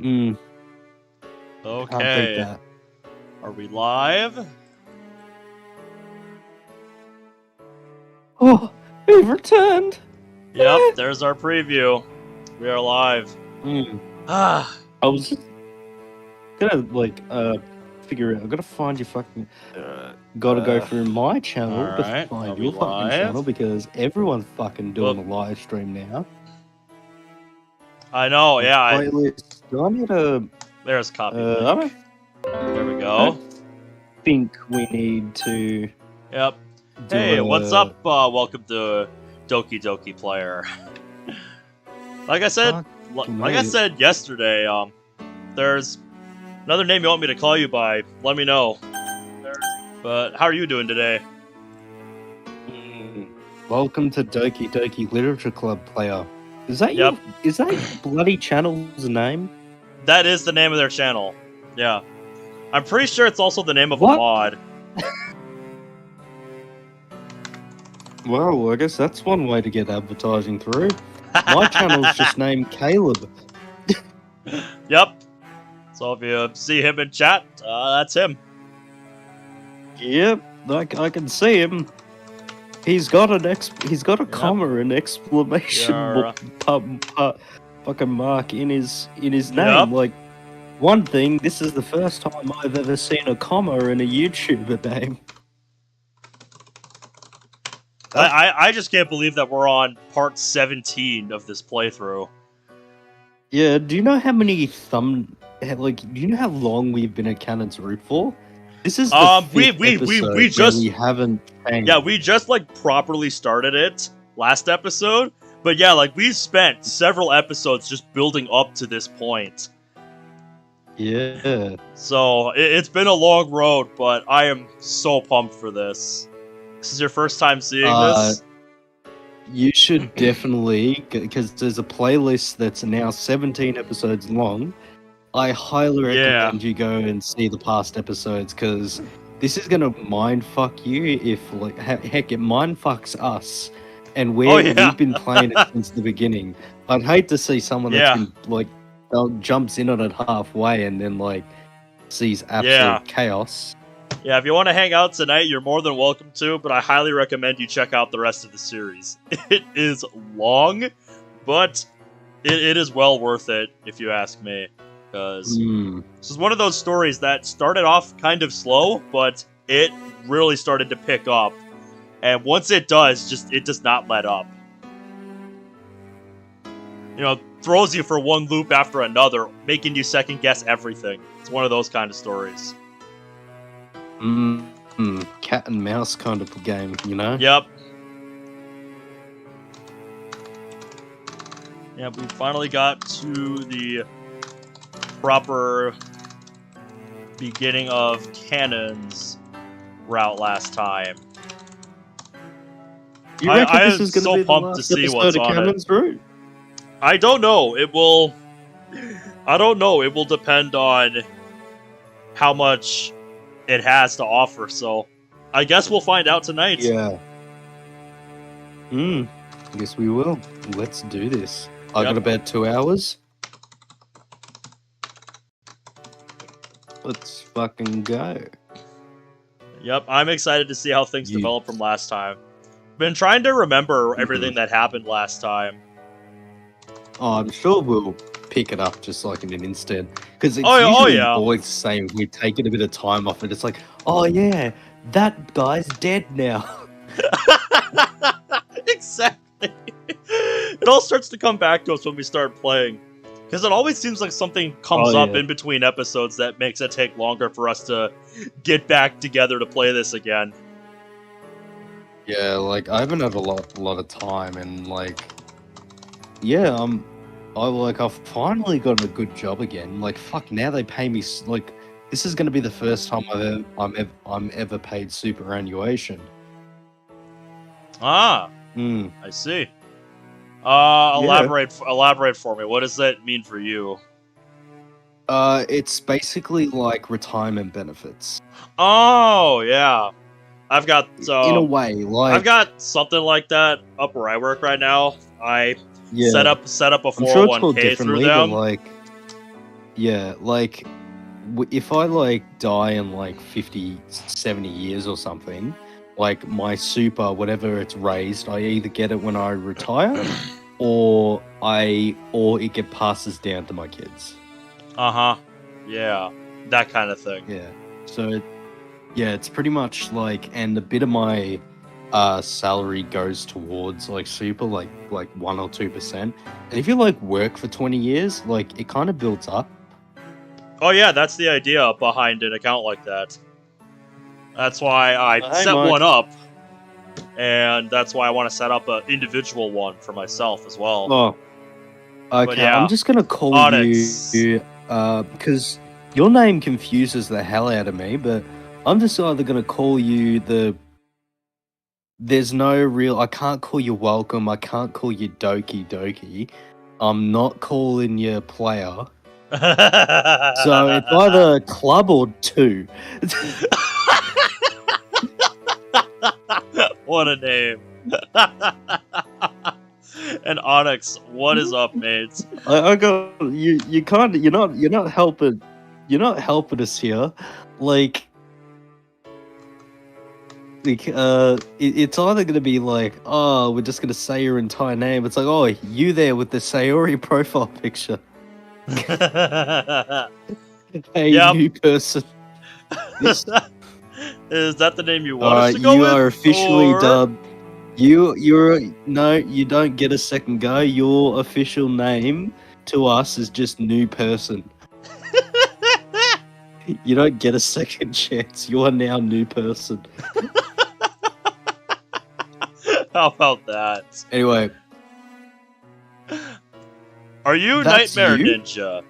Can't beat Okay. that. Are we live? Oh, we've returned. Yep, there's our preview. We are live. Ah, I was just gonna figure out. I gotta find your fucking. Gotta go through my channel to alright, find are we your fucking live? channel because everyone's fucking doing Whoop. a live stream now. I know, yeah. Playlist. Do I need a? There's copy I link. don't There we go. think we need to. Yep. Do Hey, what's a- up? Welcome to Doki Doki Player. Like I said, yesterday, there's another name you want me to call you by. Let me know. But how are you doing today? Welcome to Doki Doki Literature Club Player. Is that Yep. Is that your bloody channel's name? That is the name of their channel. Yeah. I'm pretty sure it's also the name of What? a mod. Well, I guess that's one way to get advertising through. My channel's just named Caleb. Yep. So if you see him in chat, that's him. Yep, I can see him. He's got a comma, an exclamation fucking mark in his name. Yep. Like, one thing, this is the first time I've ever seen a comma in a YouTuber name. I just can't believe that we're on part 17 of this playthrough. Yeah, do you know how many do you know how long we've been at Canon's Root for? This is the fifth episode we just we haven't changed. Yeah, we just like properly started it last episode, but yeah, like we spent several episodes just building up to this point. Yeah. So it's been a long road, but I am so pumped for this. This is your first time seeing this? You should definitely, because there's a playlist that's now 17 episodes long. I highly recommend you go and see the past episodes, because this is gonna mindfuck you. If like heck, it mindfucks us, and we've been playing it since the beginning. I'd hate to see someone that's been like jumps in on it halfway and then like sees absolute chaos. Yeah, if you want to hang out tonight, you're more than welcome to, but I highly recommend you check out the rest of the series. It is long, but it is well worth it, if you ask me. Because this is one of those stories that started off kind of slow, but it really started to pick up. And once it does, it does not let up. You know, throws you for one loop after another, making you second guess everything. It's one of those kind of stories. Cat and mouse kind of game, you know? Yep. Yeah, we finally got to the proper beginning of Kanon's route last time. You reckon I this am is going so to be pumped the to last see episode what's of on Canon's Route? I don't know. It will depend on how much it has to offer, so I guess we'll find out tonight. Yeah. Guess we will. Let's do this. I got about 2 hours. Let's fucking go. Yep, I'm excited to see how things develop from last time. Been trying to remember everything that happened last time. Oh, I'm sure we'll pick it up just like in an instant. Because it's usually always the same. We take it a bit of time off it. It's like, oh yeah, that guy's dead now. Exactly. It all starts to come back to us when we start playing. Because it always seems like something comes up in between episodes that makes it take longer for us to get back together to play this again. Yeah, like I haven't had a lot of time, and like, yeah, I've finally got a good job again. Like, fuck, now they pay me like this is gonna be the first time I'm ever paid superannuation. Ah, I see. Elaborate for me. What does that mean for you? It's basically like retirement benefits. Oh yeah, I've got in a way, like I've got something like that up where I work right now. I set up a 401k through them. Like, Yeah, like if I like die in like 50, 70 years or something, like my super, whatever it's raised, I either get it when I retire, or it get passes down to my kids. Yeah, that kind of thing. Yeah. So it's pretty much like, and a bit of my salary goes towards like super, like 1 or 2%. And if you like work for 20 years, like it kind of builds up. Oh yeah, that's the idea behind an account like that. That's why I Hey, set Mark. one up, and that's why I want to set up an individual one for myself as well. Oh, okay. yeah, I'm just gonna call Onyx. you because your name confuses the hell out of me. But I'm just either gonna call you the. There's no real. I can't call you welcome. I can't call you Doki Doki. I'm not calling you player. So it's either club or 2. What a name. And Onyx, what is up, mates? I got you. You can't. You're not helping. You're not helping us here. Like it's either gonna be like, oh, we're just gonna say your entire name. It's like, oh, you there with the Sayori profile picture. Hey, Yep. new person. Is that the name you want us to go you with? are officially or... dubbed. No, you don't get a second go. Your official name to us is just new person. You don't get a second chance. You are now new person. How about that? Anyway. Are you That's Nightmare you? Ninja?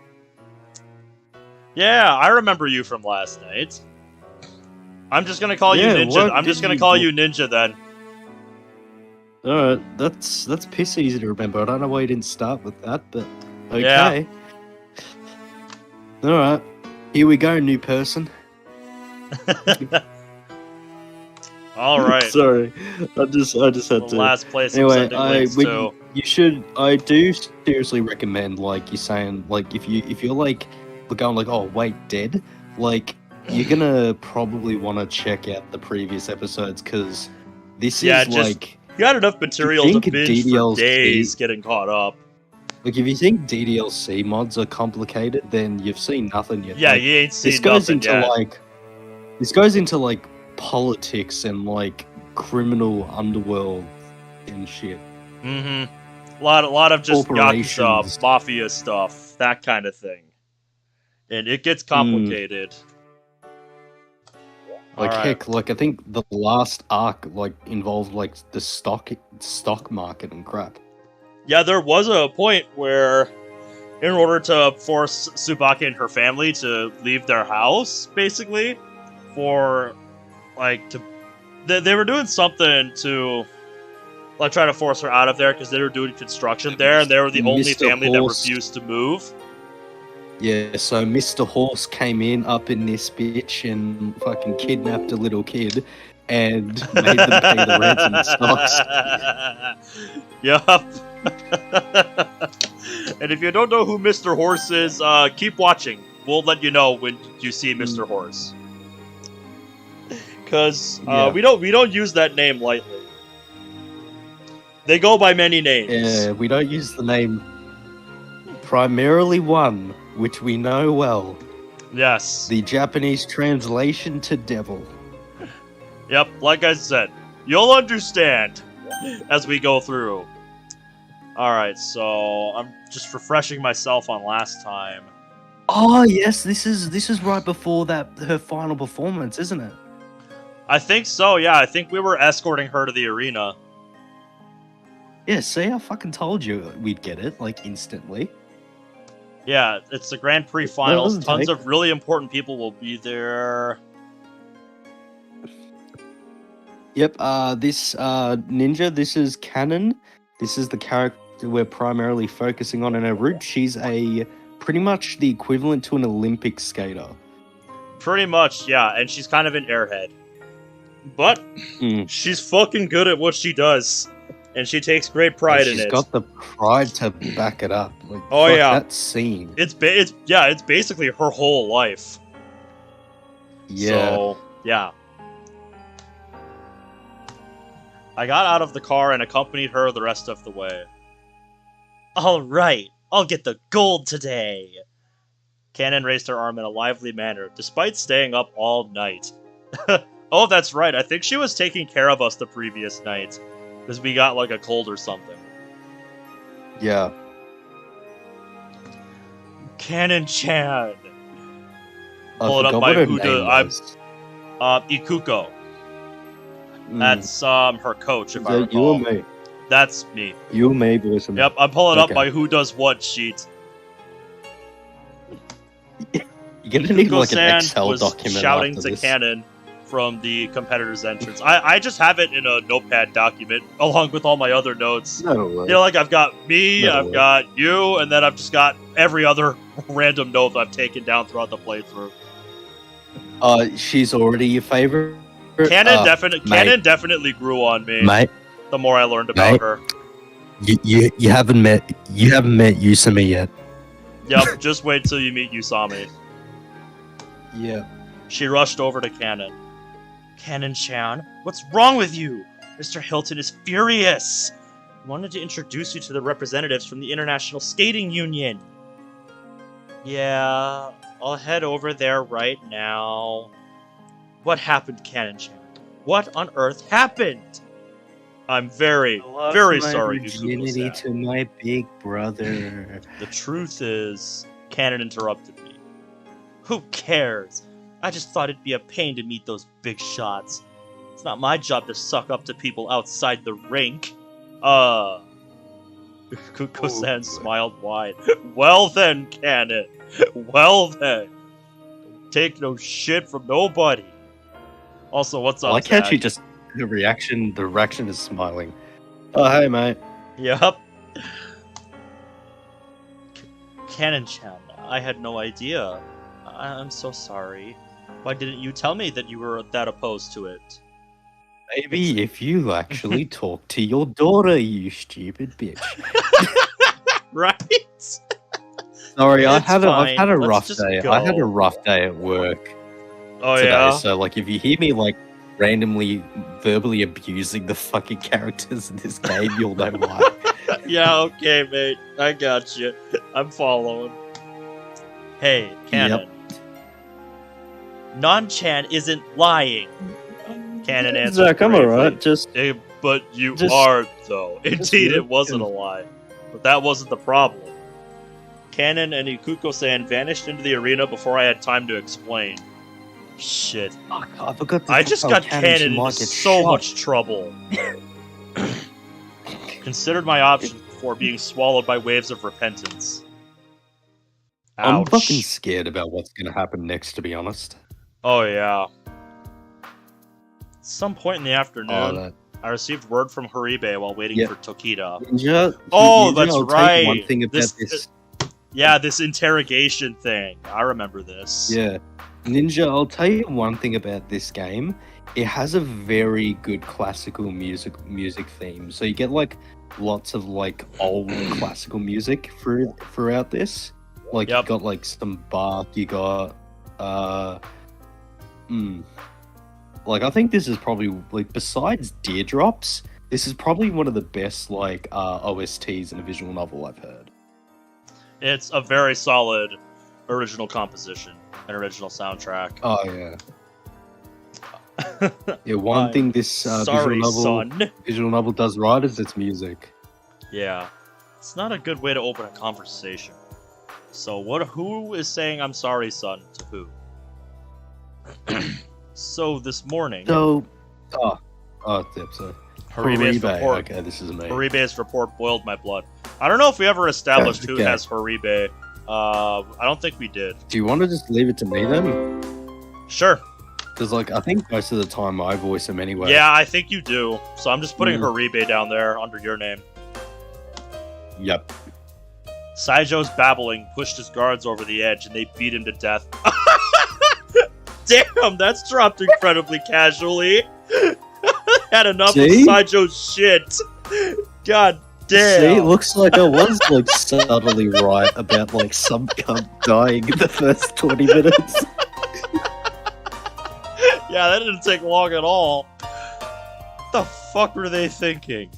Yeah, I remember you from last night. I'm just gonna call you Ninja. I'm just gonna call you Ninja then. Alright, that's piss easy to remember. I don't know why you didn't start with that, but okay. Yeah. Alright. Here we go, new person. Alright. Sorry. I just had to. Last place Anyway, I do seriously recommend, like you're saying, like if you're like going like, oh wait, dead, like you're gonna probably want to check out the previous episodes, because this is like, you got enough material to binge for days getting caught up. Like if you think DDLC mods are complicated, then you've seen nothing yet. Yeah, like, you ain't seen nothing yet. This goes into like politics and like criminal underworld and shit. A lot of just yakuza, mafia stuff, that kind of thing, and it gets complicated. Like heck, like I think the last arc like involved like the stock market and crap. Yeah, there was a point where, in order to force Tsubaki and her family to leave their house, basically, for like they were doing something to like try to force her out of there because they were doing construction there, and they were the only family that refused to move. Yeah, so Mr. Horse came up in this bitch and fucking kidnapped a little kid and made them pay the rent and the stocks. Yup. And if you don't know who Mr. Horse is, keep watching. We'll let you know when you see Mr. Horse. Because we don't use that name lightly. They go by many names. Yeah, we don't use the name. Primarily one, which we know well. Yes. The Japanese translation to devil. Yep, like I said, you'll understand as we go through. Alright, so I'm just refreshing myself on last time. Oh yes, this is right before her final performance, isn't it? I think so, yeah. I think we were escorting her to the arena. Yeah, see, I fucking told you we'd get it, like, instantly. Yeah, it's the Grand Prix finals. Tons of really important people will be there. Yep, this ninja, this is Kanon. This is the character we're primarily focusing on in her route. She's pretty much the equivalent to an Olympic skater. Pretty much, yeah, and she's kind of an airhead. But she's fucking good at what she does. and she takes great pride in it. She's got the pride to back it up. Like, Oh, fuck, yeah. that scene. It's basically her whole life. Yeah. So, yeah. I got out of the car and accompanied her the rest of the way. All right, I'll get the gold today. Kanon raised her arm in a lively manner, despite staying up all night. Oh, that's right. I think she was taking care of us the previous night, because we got like a cold or something. Yeah. Kanon-chan. I Pull it up forgot by what her who name was. Ikuko. That's her coach, if I Is that recall. you or me? That's me. You or me, boys. Yep, I'm pulling up Okay. my who does what sheet. You're gonna need like an Ikuko-san Excel was document shouting after to this. Kanon from the competitor's entrance. I just have it in a notepad document along with all my other notes. That'll work. You know, like I've got me, That'll I've work. got you, and then I've just got every other random note I've taken down throughout the playthrough. She's already your favorite. Kanon mate. definitely grew on me. Mate, The more I learned about Mate. her. you haven't met Yusumi yet. Yep, just wait till you meet Usami. Yeah. She rushed over to Kanon. Kanon-chan, what's wrong with you? Mr. Hilton is furious. I wanted to introduce you to the representatives from the International Skating Union. Yeah, I'll head over there right now. What happened, Kanon-chan? What on earth happened? I'm very sorry, Virginity Ikuko-san. to my big brother. The truth is, Kanon interrupted me. Who cares? I just thought it'd be a pain to meet those big shots. It's not my job to suck up to people outside the rink. Kuko-san smiled wide. Well then, Kanon. Well then. Don't take no shit from nobody. Also, what's I up, like how Zach? she just the reaction is smiling. Oh hey mate. Yup. Kanon-chan, I had no idea. I'm so sorry. Why didn't you tell me that you were that opposed to it? Maybe if you actually talk to your daughter, you stupid bitch. Right? Sorry, It's I've fine. had a Let's rough just day. go. I had a rough day at work Oh today, yeah? so like if you hear me like randomly verbally abusing the fucking characters in this game, you'll know why. Yeah, okay, mate. I got you. I'm following. Hey, Kanon. Non-chan isn't lying. Kanon answered Zach, I'm bravely. alright. Just But you Just- are, though. Indeed, it look wasn't a and- lie. But that wasn't the problem. Kanon and Ikuko-san vanished into the arena before I had time to explain. Shit. fuck, I forgot. To I talk just about got Kanon. She Kanon might into get so shot. much trouble. Considered my options before being swallowed by waves of repentance. I'm Ouch. fucking scared about what's gonna happen next. To be honest. Oh yeah. At some point in the afternoon, that I received word from Haribe while waiting Yeah. for Tokita. Ninja. Oh, Ninja, that's I'll tell you one right. thing about This- this. Yeah, this interrogation thing. I remember this. Yeah, Ninja. I'll tell you one thing about this game. It has a very good classical music theme. So you get like lots of like old classical music throughout this. Like Yep. you got like some Bach. You got like I think this is probably like besides Teardrops, this is probably one of the best like OSTs in a visual novel I've heard. It's a very solid original composition and original soundtrack. Oh yeah. Yeah, one I'm thing this Sorry, son. visual novel does right is its music. Yeah. It's not a good way to open a conversation. So who is saying I'm sorry, son, to who? So this morning, So, yep, so Haribe's Haribe. report. Okay, this is me. Haribe's report boiled my blood. I don't know if we ever established who Okay. has Haribe. I don't think we did. Do you want to just leave it to me then? Sure. Because like I think most of the time I voice him anyway. Yeah, I think you do. So I'm just putting Mm. Haribe down there under your name. Yep. Saijo's babbling pushed his guards over the edge, and they beat him to death. Damn, that's dropped incredibly casually. Had enough See? of Saijo's shit. God damn. See, it looks like I was like subtly right about like some cunt dying in the first 20 minutes. Yeah, that didn't take long at all. What the fuck were they thinking?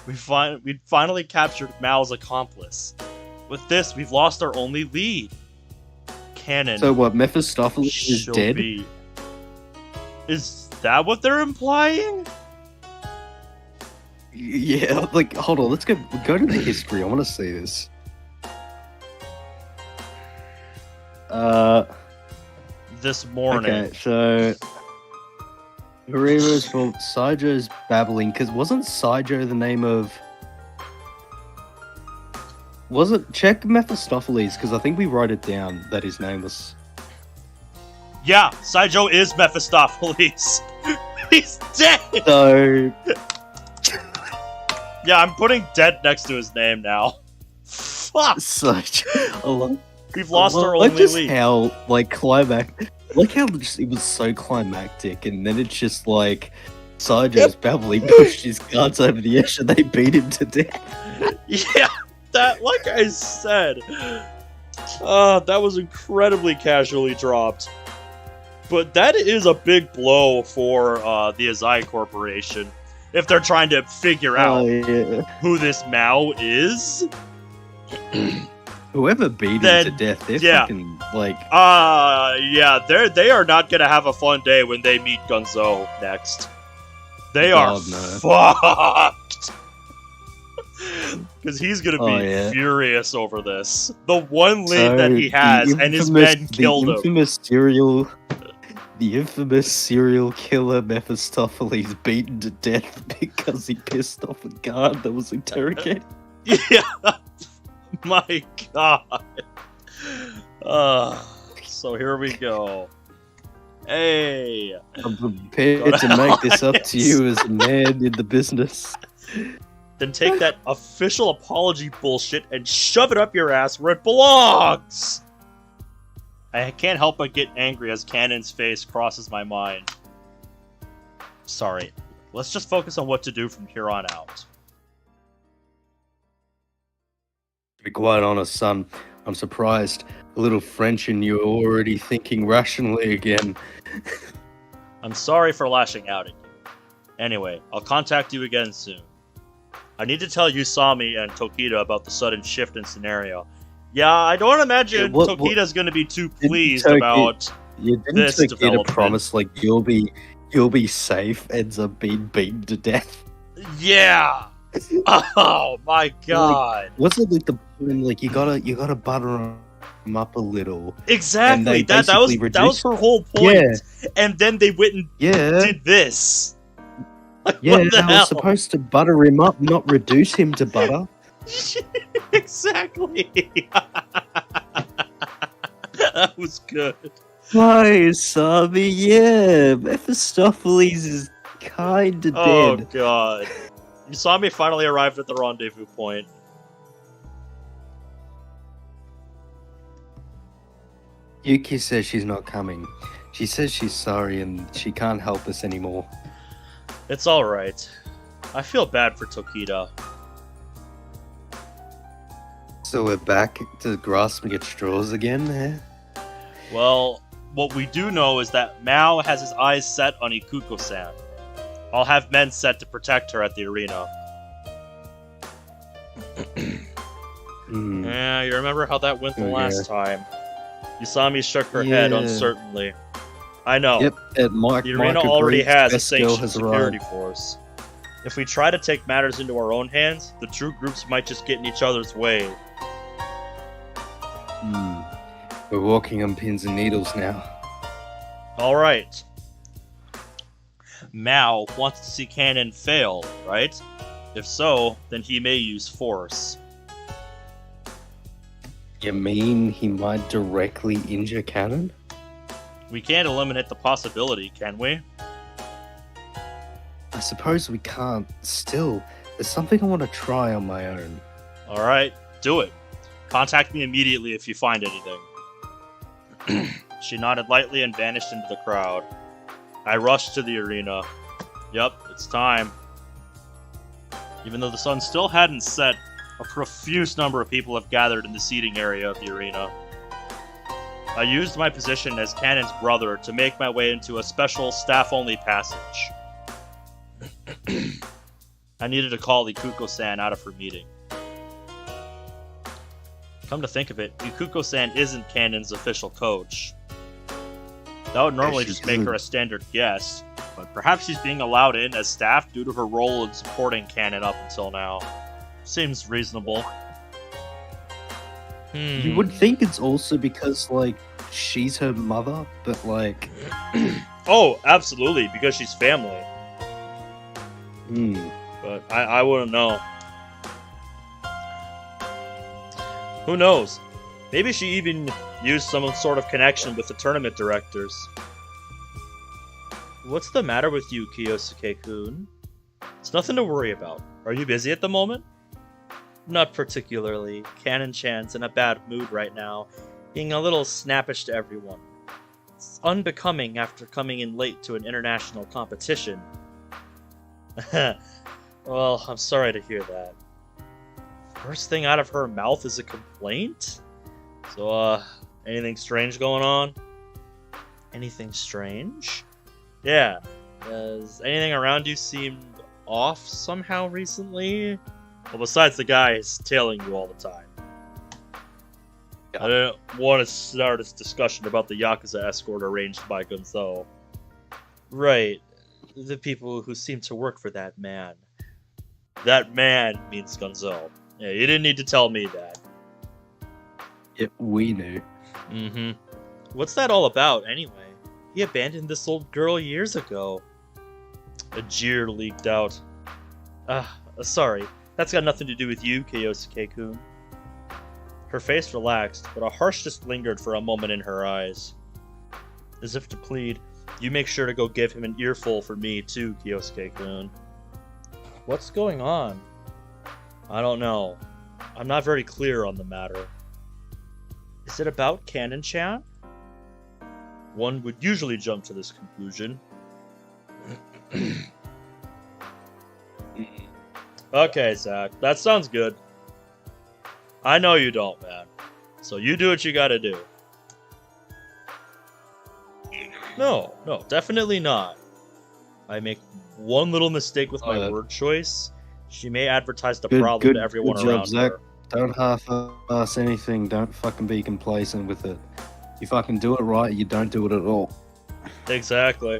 We finally captured Mao's accomplice. With this, we've lost our only lead. Kanon. So what, Mephistopheles is dead? Is that what they're implying? Yeah, like, hold on, let's go to the history. I want to see this. This morning. Okay, so Hariro's fault. Saijo's babbling, because wasn't Saijo the name of... Check Mephistopheles, because I think we wrote it down that his name was... Yeah, Saijo is Mephistopheles. He's dead! So... Yeah, I'm putting dead next to his name now. Fuck! Saijo... We've lost our only lead. How, like, it was so climactic, and then it's just like Saijo's babbling pushed his guards over the edge and they beat him to death. Yeah, that, like I said, that was incredibly casually dropped. But that is a big blow for the Azai Corporation if they're trying to figure out who this Mao is. Whoever beat him to death, they're fucking, like... yeah, they are not gonna have a fun day when they meet Gunzo next. They are fucked! Because he's gonna be furious over this. The one lead that he has, and his men killed him. The infamous serial killer Mephistopheles beaten to death because he pissed off a guard that was interrogated. Yeah! My god. So here we go. Hey. I'm prepared to make this up to you as a man in the business. Then take that official apology bullshit and shove it up your ass where it belongs! I can't help but get angry as Kanon's face crosses my mind. Sorry. Let's just focus on what to do from here on out. To be quite honest, son, I'm surprised. A little French and you're already thinking rationally again. I'm sorry for lashing out at you. Anyway, I'll contact you again soon. I need to tell Usami and Tokita about the sudden shift in scenario. Yeah, I don't imagine Tokita's going to be too pleased about this development. Promise like you'll be safe, ends up being beaten to death. Yeah. Oh my god! Like, what's it like the point? Like you gotta butter them up a little. Exactly. That was her whole point. Yeah. And then they went and did this. Like, yeah, they were supposed to butter him up, not reduce him to butter. Exactly. That was good. Why, Sabi? Yeah, Mephistopheles is kinda dead. Oh god. Usami finally arrived at the rendezvous point. Yuki says she's not coming. She says she's sorry and she can't help us anymore. It's alright. I feel bad for Tokita. So we're back to grasping at straws again, eh? Well, what we do know is that Mao has his eyes set on Ikuko-san. I'll have men set to protect her at the arena. Yeah, you remember how that went the last time. Usami shook her head uncertainly. I know. Yep, the arena already has a sanctioned security force. If we try to take matters into our own hands, the two groups might just get in each other's way. We're walking on pins and needles now. Alright. Mao wants to see Kanon fail, right? If so, then he may use force. You mean he might directly injure Kanon? We can't eliminate the possibility, can we? I suppose we can't. Still, there's something I want to try on my own. Alright, do it. Contact me immediately if you find anything. She nodded lightly and vanished into the crowd. I rushed to the arena. Yep, it's time. Even though the sun still hadn't set, a profuse number of people have gathered in the seating area of the arena. I used my position as Kanon's brother to make my way into a special staff-only passage. I needed to call Ikuko-san out of her meeting. Come to think of it, Ikuko-san isn't Kanon's official coach. That would normally just make her a standard guest, but perhaps she's being allowed in as staff due to her role in supporting Kanon up until now. Seems reasonable. You would think it's also because, like, she's her mother, but, like... Oh, absolutely, because she's family. Hmm. But I wouldn't know. Who knows? Maybe she even used some sort of connection with the tournament directors. What's the matter with you, Kyosuke-kun? It's nothing to worry about. Are you busy at the moment? Not particularly. Kanon-chan's in a bad mood right now, being a little snappish to everyone. It's unbecoming after coming in late to an international competition. Well, I'm sorry to hear that. First thing out of her mouth is a complaint? So, anything strange going on? Anything strange? Yeah. Has anything around you seemed off somehow recently? Well, besides the guys tailing you all the time. I didn't want to start this discussion about the Yakuza escort arranged by Gonzo. Right. The people who seem to work for that man. That man means Gonzo. Yeah, you didn't need to tell me that. Yeah, we knew. Mm-hmm. What's that all about, anyway? He abandoned this old girl years ago. A jeer leaked out. Sorry. That's got nothing to do with you, Kyosuke-kun. Her face relaxed, but a harshness lingered for a moment in her eyes. As if to plead, you make sure to go give him an earful for me too, Kyosuke-kun. What's going on? I don't know. I'm not very clear on the matter. Is it about Kanon-chan? One would usually jump to this conclusion. Okay, Zach, that sounds good. I know you don't, man. So you do what you gotta do. No, definitely not. I make one little mistake with my word choice. She may advertise the problem to everyone around Zach. her. Don't half-ass anything. Don't fucking be complacent with it. You fucking do it right, you don't do it at all. Exactly.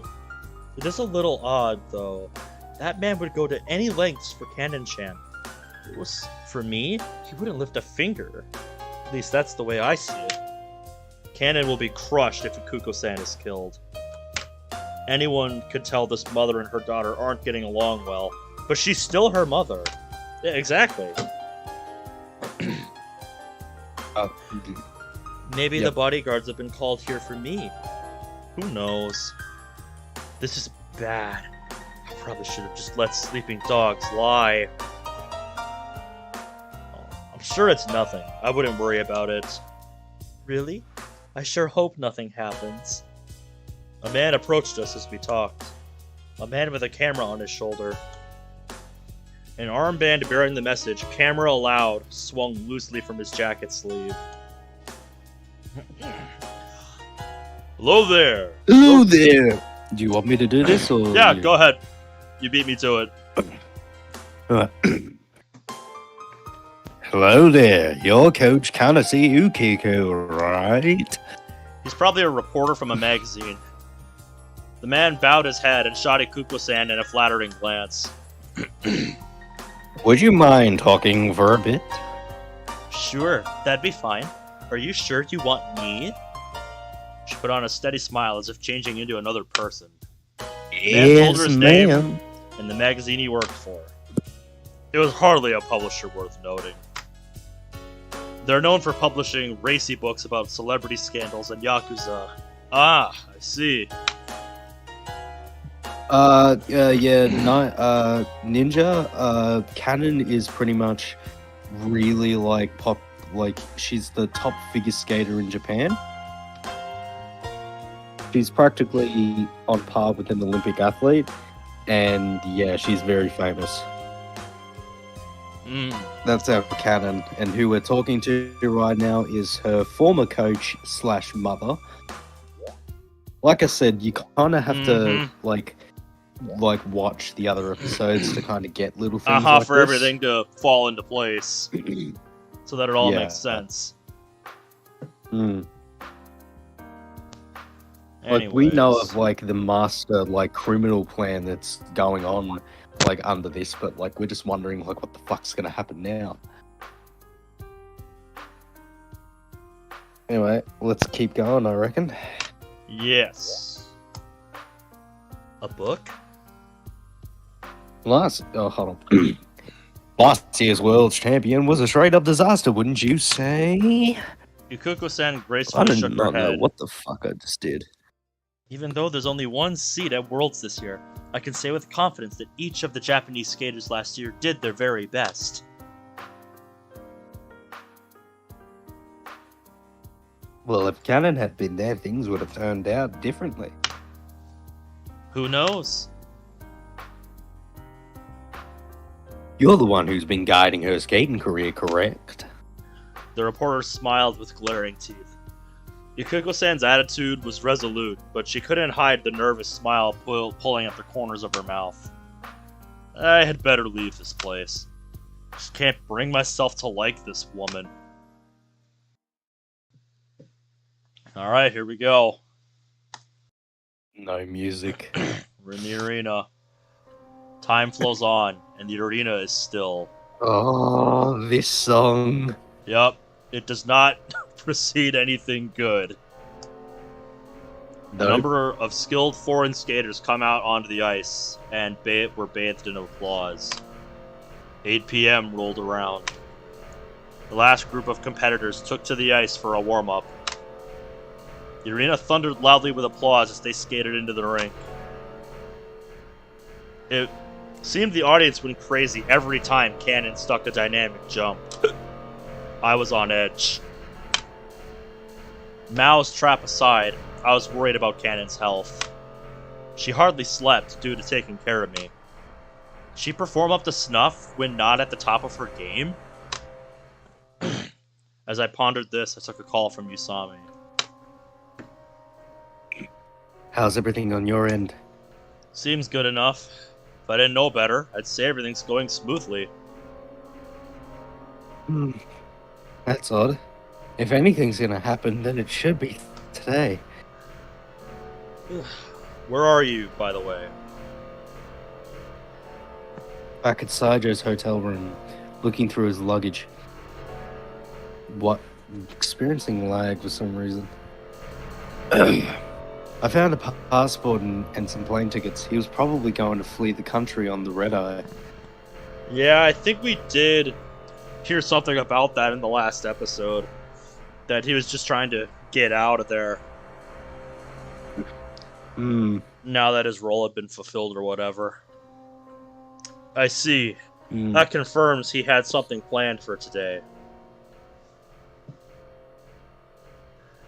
It is a little odd, though. That man would go to any lengths for Kanon-chan. If it was for me, he wouldn't lift a finger. At least that's the way I see it. Kanon will be crushed if Ikuko-san is killed. Anyone could tell this mother and her daughter aren't getting along well, but she's still her mother. Yeah, exactly. Maybe the bodyguards have been called here for me. Who knows? This is bad. I probably should have just let sleeping dogs lie. I'm sure it's nothing. I wouldn't worry about it. Really? I sure hope nothing happens. A man approached us as we talked. A man with a camera on his shoulder. An armband bearing the message, "Camera allowed," swung loosely from his jacket sleeve. Hello there! Hello there! Do you want me to do this, or...? Yeah, go ahead. You beat me to it. Hello there, your coach Kanase Ukiko, right? He's probably a reporter from a magazine. The man bowed his head and shot Ikuko-san in a flattering glance. Would you mind talking for a bit? Sure, that'd be fine. Are you sure you want me? She put on a steady smile as if changing into another person. The man told her his name and the magazine he worked for. It was hardly a publisher worth noting. They're known for publishing racy books about celebrity scandals and Yakuza. Ah, I see. Ninja, Kanon is pretty much really like she's the top figure skater in Japan. She's practically on par with an Olympic athlete, and yeah, she's very famous. That's our Kanon, and who we're talking to right now is her former coach / mother. Like I said, you kind of have to like watch the other episodes to kind of get little things like for this. everything to fall into place, so that it all makes sense. Like we know of like the master like criminal plan that's going on like under this, but like we're just wondering like what the fuck's gonna happen now. Anyway, let's keep going, I reckon. Yes. A book? Hold on. Last year's world champion was a straight up disaster, wouldn't you say? Yukuko-san gracefully shook her head. Know what the fuck I just did. Even though there's only one seat at Worlds this year, I can say with confidence that each of the Japanese skaters last year did their very best. Well, if Kanon had been there, things would have turned out differently. Who knows? You're the one who's been guiding her skating career, correct? The reporter smiled with glaring teeth. Yukuko-san's attitude was resolute, but she couldn't hide the nervous smile pulling at the corners of her mouth. I had better leave this place. I just can't bring myself to like this woman. Alright, here we go. No music. We're in the arena. Time flows on, and the arena is still. Oh, this song. Yup, it does not precede anything good. A number of skilled foreign skaters come out onto the ice and were bathed in applause. 8 p.m. rolled around. The last group of competitors took to the ice for a warm-up. The arena thundered loudly with applause as they skated into the rink. It seemed the audience went crazy every time Kanon stuck a dynamic jump. I was on edge. Mao's trap aside, I was worried about Kanon's health. She hardly slept due to taking care of me. Did she perform up to snuff when not at the top of her game? As I pondered this, I took a call from Usami. How's everything on your end? Seems good enough. If I didn't know better, I'd say everything's going smoothly. That's odd. If anything's gonna happen, then it should be today. Where are you, by the way? Back at Saijo's hotel room, looking through his luggage. Experiencing lag for some reason. I found a passport and some plane tickets. He was probably going to flee the country on the red-eye. Yeah, I think we did hear something about that in the last episode. That he was just trying to get out of there. Now that his role had been fulfilled or whatever. I see. That confirms he had something planned for today.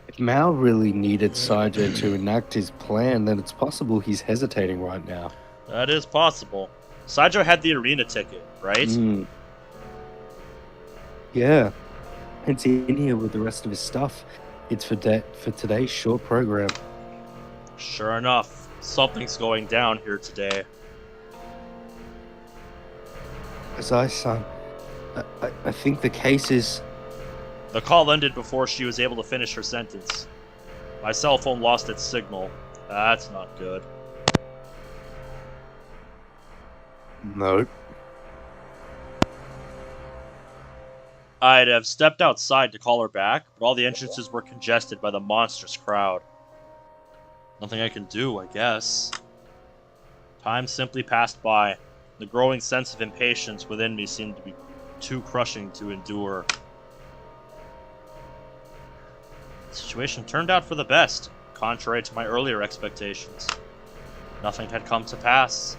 If Mao really needed Saijo to enact his plan, then it's possible he's hesitating right now. That is possible. Saijo had the arena ticket, right? Yeah. It's in here with the rest of his stuff. It's for today's short program. Sure enough, something's going down here today. Azai-san, I think the case is... The call ended before she was able to finish her sentence. My cell phone lost its signal. That's not good. Nope. I'd have stepped outside to call her back, but all the entrances were congested by the monstrous crowd. Nothing I can do, I guess. Time simply passed by. The growing sense of impatience within me seemed to be too crushing to endure. The situation turned out for the best, contrary to my earlier expectations. Nothing had come to pass.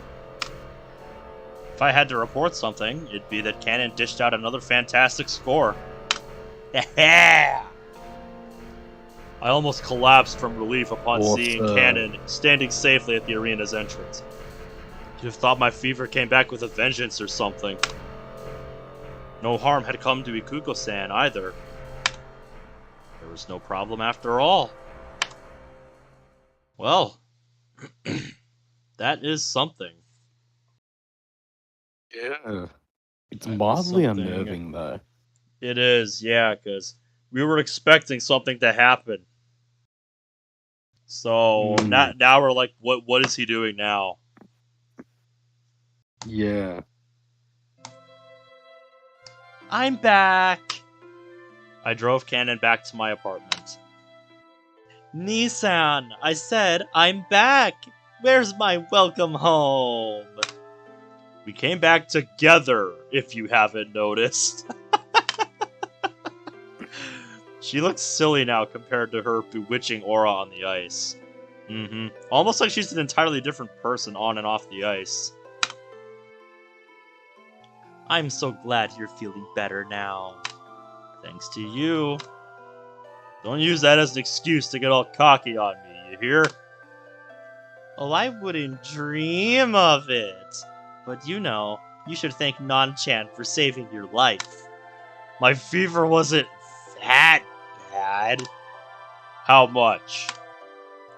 If I had to report something, it'd be that Kanon dished out another fantastic score. I almost collapsed from relief upon seeing Kanon standing safely at the arena's entrance. You'd have thought my fever came back with a vengeance or something. No harm had come to Ikuko-san either. There was no problem after all. Well, that is something. Yeah. It's That mildly is something. unnerving, though. It is, yeah, because we were expecting something to happen. So now we're like, what is he doing now? Yeah. I'm back. I drove Kanon back to my apartment. Nissan, I said I'm back. Where's my welcome home? We came back together, if you haven't noticed. She looks silly now compared to her bewitching aura on the ice. Almost like she's an entirely different person on and off the ice. I'm so glad you're feeling better now. Thanks to you. Don't use that as an excuse to get all cocky on me, you hear? Oh, I wouldn't dream of it. But you know, you should thank Nan-chan for saving your life. My fever wasn't that bad. How much?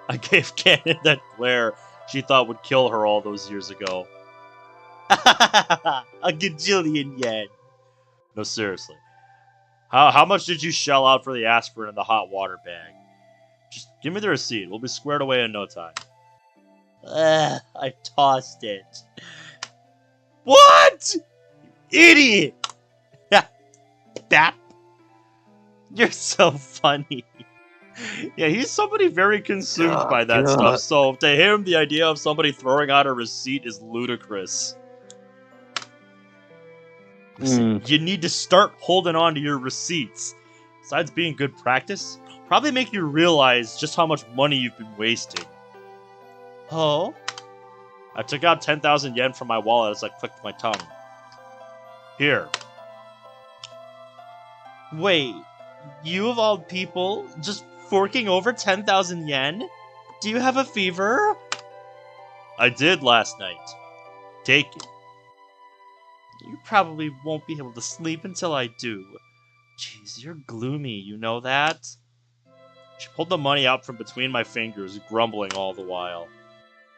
I gave Kanon that glare she thought would kill her all those years ago. A gajillion yen. No, seriously. How much did you shell out for the aspirin and the hot water bag? Just give me the receipt. We'll be squared away in no time. I tossed it. What? You idiot! Bap. You're so funny. Yeah, he's somebody very consumed by that stuff, so to him, the idea of somebody throwing out a receipt is ludicrous. Listen, you need to start holding on to your receipts. Besides being good practice, probably make you realize just how much money you've been wasting. Oh? I took out 10,000 yen from my wallet as I clicked my tongue. Here. Wait, you of all people, just forking over 10,000 yen? Do you have a fever? I did last night. Take it. You probably won't be able to sleep until I do. Jeez, you're gloomy, you know that? She pulled the money out from between my fingers, grumbling all the while.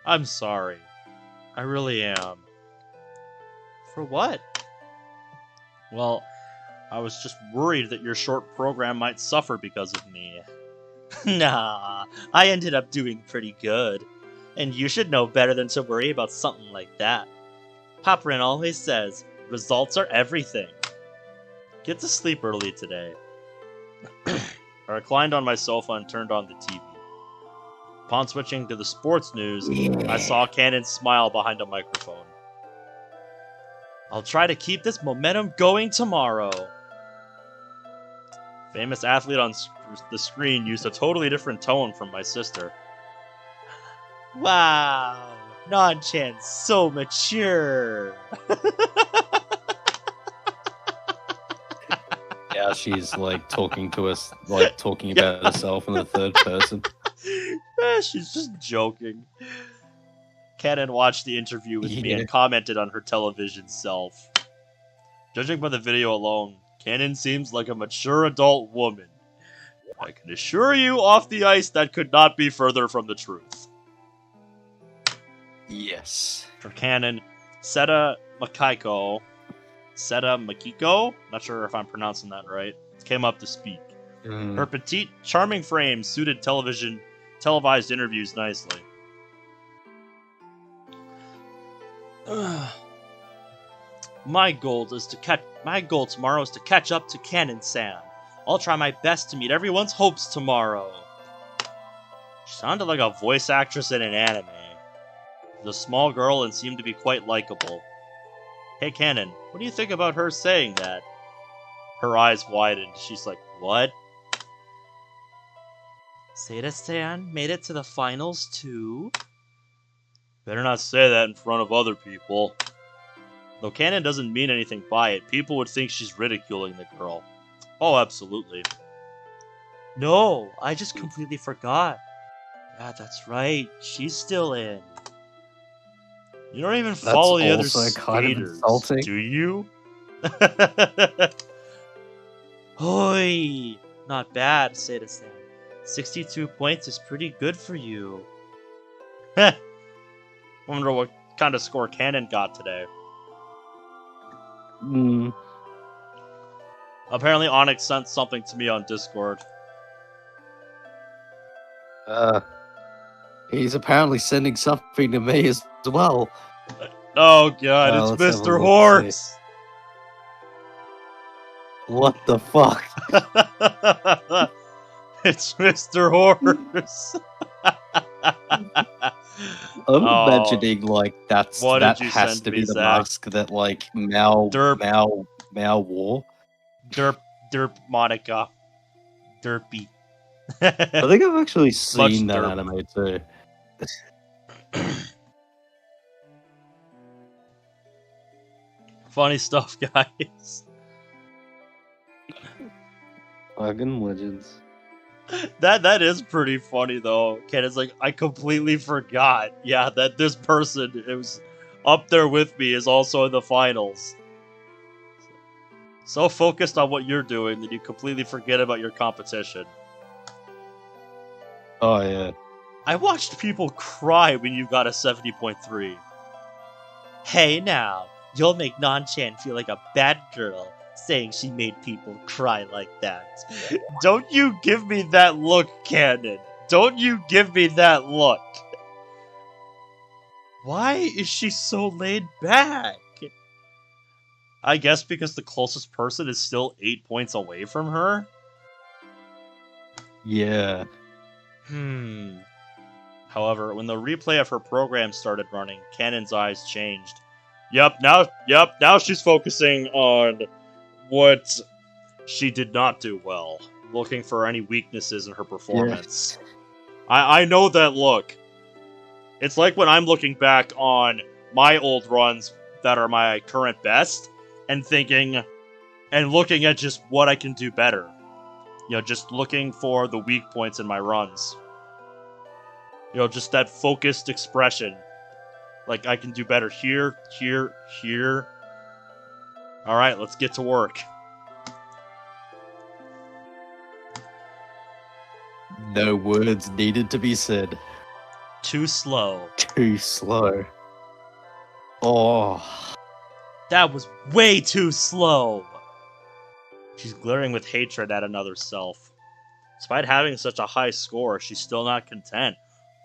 I'm sorry. I really am. For what? Well, I was just worried that your short program might suffer because of me. Nah, I ended up doing pretty good. And you should know better than to worry about something like that. Paparin always says, results are everything. Get to sleep early today. I reclined on my sofa and turned on the TV. Upon switching to the sports news, I saw Kanon smile behind a microphone. I'll try to keep this momentum going tomorrow. Famous athlete on the screen used a totally different tone from my sister. Wow, Nan-chan's so mature. Yeah, she's like talking to us, like talking about herself in the third person. She's just joking. Kanon watched the interview with me and commented on her television self. Judging by the video alone, Kanon seems like a mature adult woman. I can assure you, off the ice, that could not be further from the truth. Yes. For Kanon, Seta Makiko, not sure if I'm pronouncing that right, came up to speak. Her petite, charming frame suited televised interviews nicely. My goal tomorrow is to catch up to Kanon-san. I'll try my best to meet everyone's hopes tomorrow. She sounded like a voice actress in an anime. She was a small girl and seemed to be quite likable. Hey Kanon, what do you think about her saying that? Her eyes widened. She's like, what? Seda-san made it to the finals too? Better not say that in front of other people. Though Kanon doesn't mean anything by it, people would think she's ridiculing the girl. Oh, absolutely. No, I just completely forgot. Yeah, that's right. She's still in. You don't even follow the other skaters, do you? Hoi! Not bad, Seda-san. 62 points is pretty good for you. Heh. Wonder what kind of score Kanon got today. Apparently Onyx sent something to me on Discord. He's apparently sending something to me as well. Oh god, it's let's have a Mr. look, Horse! What the fuck? It's Mr. Horse! I'm imagining like that has to be the Zach? mask that like Mao wore. Derp Monica. Derpy. I think I've actually seen that derp. anime too. Funny stuff, guys. Fucking legends. That is pretty funny though. Ken's like, I completely forgot. Yeah, that this person who's up there with me is also in the finals. So focused on what you're doing that you completely forget about your competition. Oh yeah. I watched people cry when you got a 70.3. Hey now, you'll make Nan-chan feel like a bad girl, saying she made people cry like that. Don't you give me that look, Kanon. Don't you give me that look. Why is she so laid back? I guess because the closest person is still 8 points away from her? Yeah. However, when the replay of her program started running, Kanon's eyes changed. Now she's focusing on what she did not do well, looking for any weaknesses in her performance. Yes. I know that look. It's like when I'm looking back on my old runs that are my current best, and thinking, and looking at just what I can do better. You know, just looking for the weak points in my runs. You know, just that focused expression. Like, I can do better here, here, here. Alright, let's get to work. No words needed to be said. Too slow. Too slow. Oh. That was way too slow! She's glaring with hatred at another self. Despite having such a high score, she's still not content.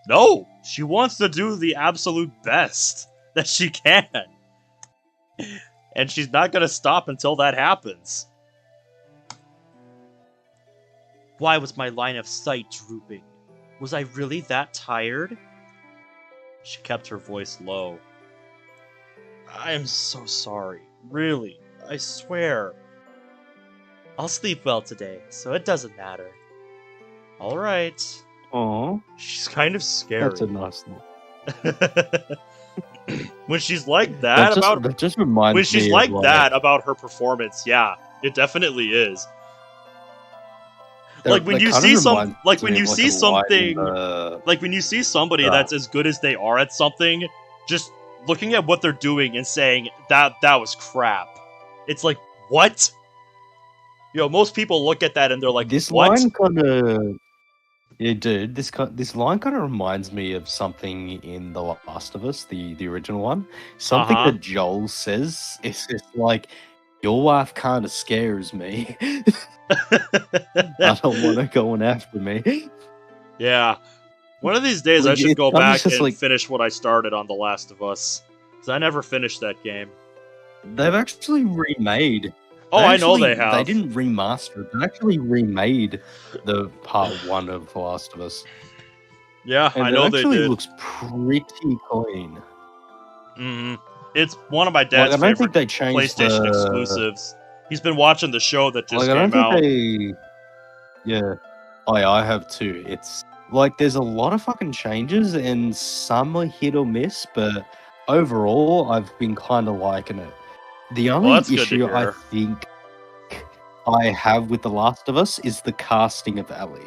No! She wants to do the absolute best that she can. And she's not gonna stop until that happens. Why was my line of sight drooping? Was I really that tired? She kept her voice low. I am so sorry. Really. I swear. I'll sleep well today, so it doesn't matter. Alright. Aww. She's kind of scary. That's a nice look. When she's like that, that just reminds me when she's of, like that about her performance, yeah, it definitely is. Like when you see some, like when you see something, like when you see somebody that's as good as they are at something, just looking at what they're doing and saying that was crap. It's like, what? You know, most people look at that and they're like, this what? line kind of, yeah, dude. This line kind of reminds me of something in The Last of Us, the original one. Something that Joel says. It's just like, your wife kind of scares me. I don't want her going after me. Yeah. One of these days, Like, I should go back and like, finish what I started on The Last of Us. Because I never finished that game. They've actually remade. Oh, I know they have. They didn't remaster it. They actually remade the part 1 of The Last of Us. Yeah, and I know they did. It actually looks pretty clean. Mm-hmm. It's one of my dad's favorite PlayStation exclusives. He's been watching the show that just came out. Yeah. Oh, yeah, I have too. It's like there's a lot of fucking changes and some are hit or miss, but overall, I've been kind of liking it. The only issue I think I have with The Last of Us is the casting of Ellie.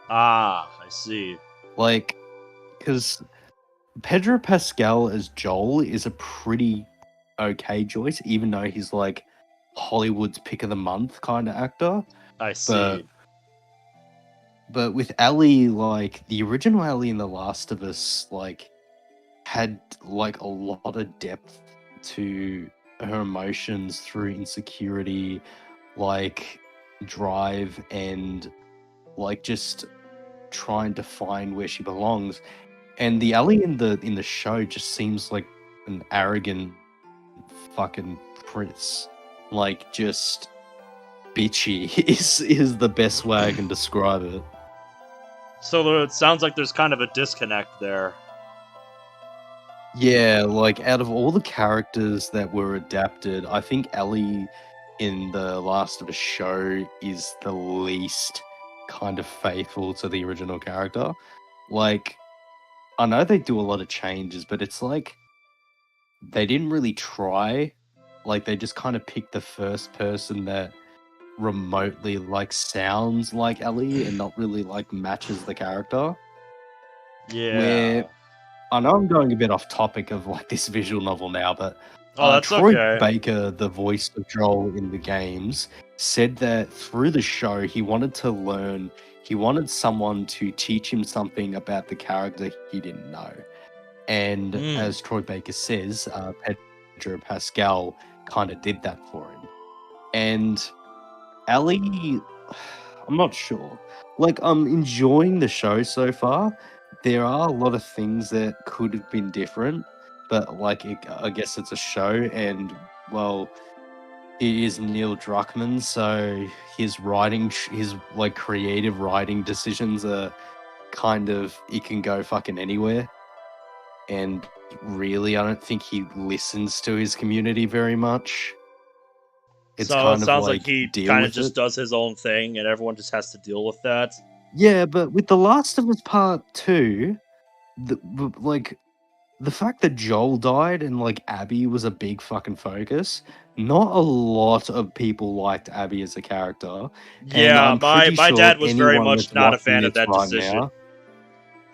Ah, I see. Like, because Pedro Pascal as Joel is a pretty okay choice, even though he's like Hollywood's pick of the month kind of actor. I see. But with Ellie, like the original Ellie in The Last of Us, like had like a lot of depth to her emotions through insecurity, like drive, and like just trying to find where she belongs. And the Ellie in the show just seems like an arrogant fucking prince, like just bitchy is the best way I can describe it. So it sounds like there's kind of a disconnect there. Yeah, like out of all the characters that were adapted, I think Ellie in the Last of Us show is the least kind of faithful to the original character. Like, I know they do a lot of changes, but it's like they didn't really try. Like, they just kind of picked the first person that remotely like sounds like Ellie and not really like matches the character. Yeah. Where I know I'm going a bit off topic of like this visual novel now, but Oh, that's Troy okay. Baker, the voice of Joel in the games, said that through the show he wanted to learn, he wanted someone to teach him something about the character he didn't know. And as Troy Baker says, Pedro Pascal kind of did that for him. And Ellie, I'm not sure. Like, I'm enjoying the show so far. There are a lot of things that could have been different, but like, I guess it's a show, and well, it is Neil Druckmann, so his writing, his like creative writing decisions are kind of, it can go fucking anywhere. And really, I don't think he listens to his community very much. It's So kind it of sounds like like he deal kind of with just it. does his own thing, and everyone just has to deal with that. Yeah, but with The Last of Us Part 2, like the fact that Joel died and like Abby was a big fucking focus, not a lot of people liked Abby as a character. And Yeah, I'm pretty my sure dad was very anyone much that's not a watching fan of this that right decision. now,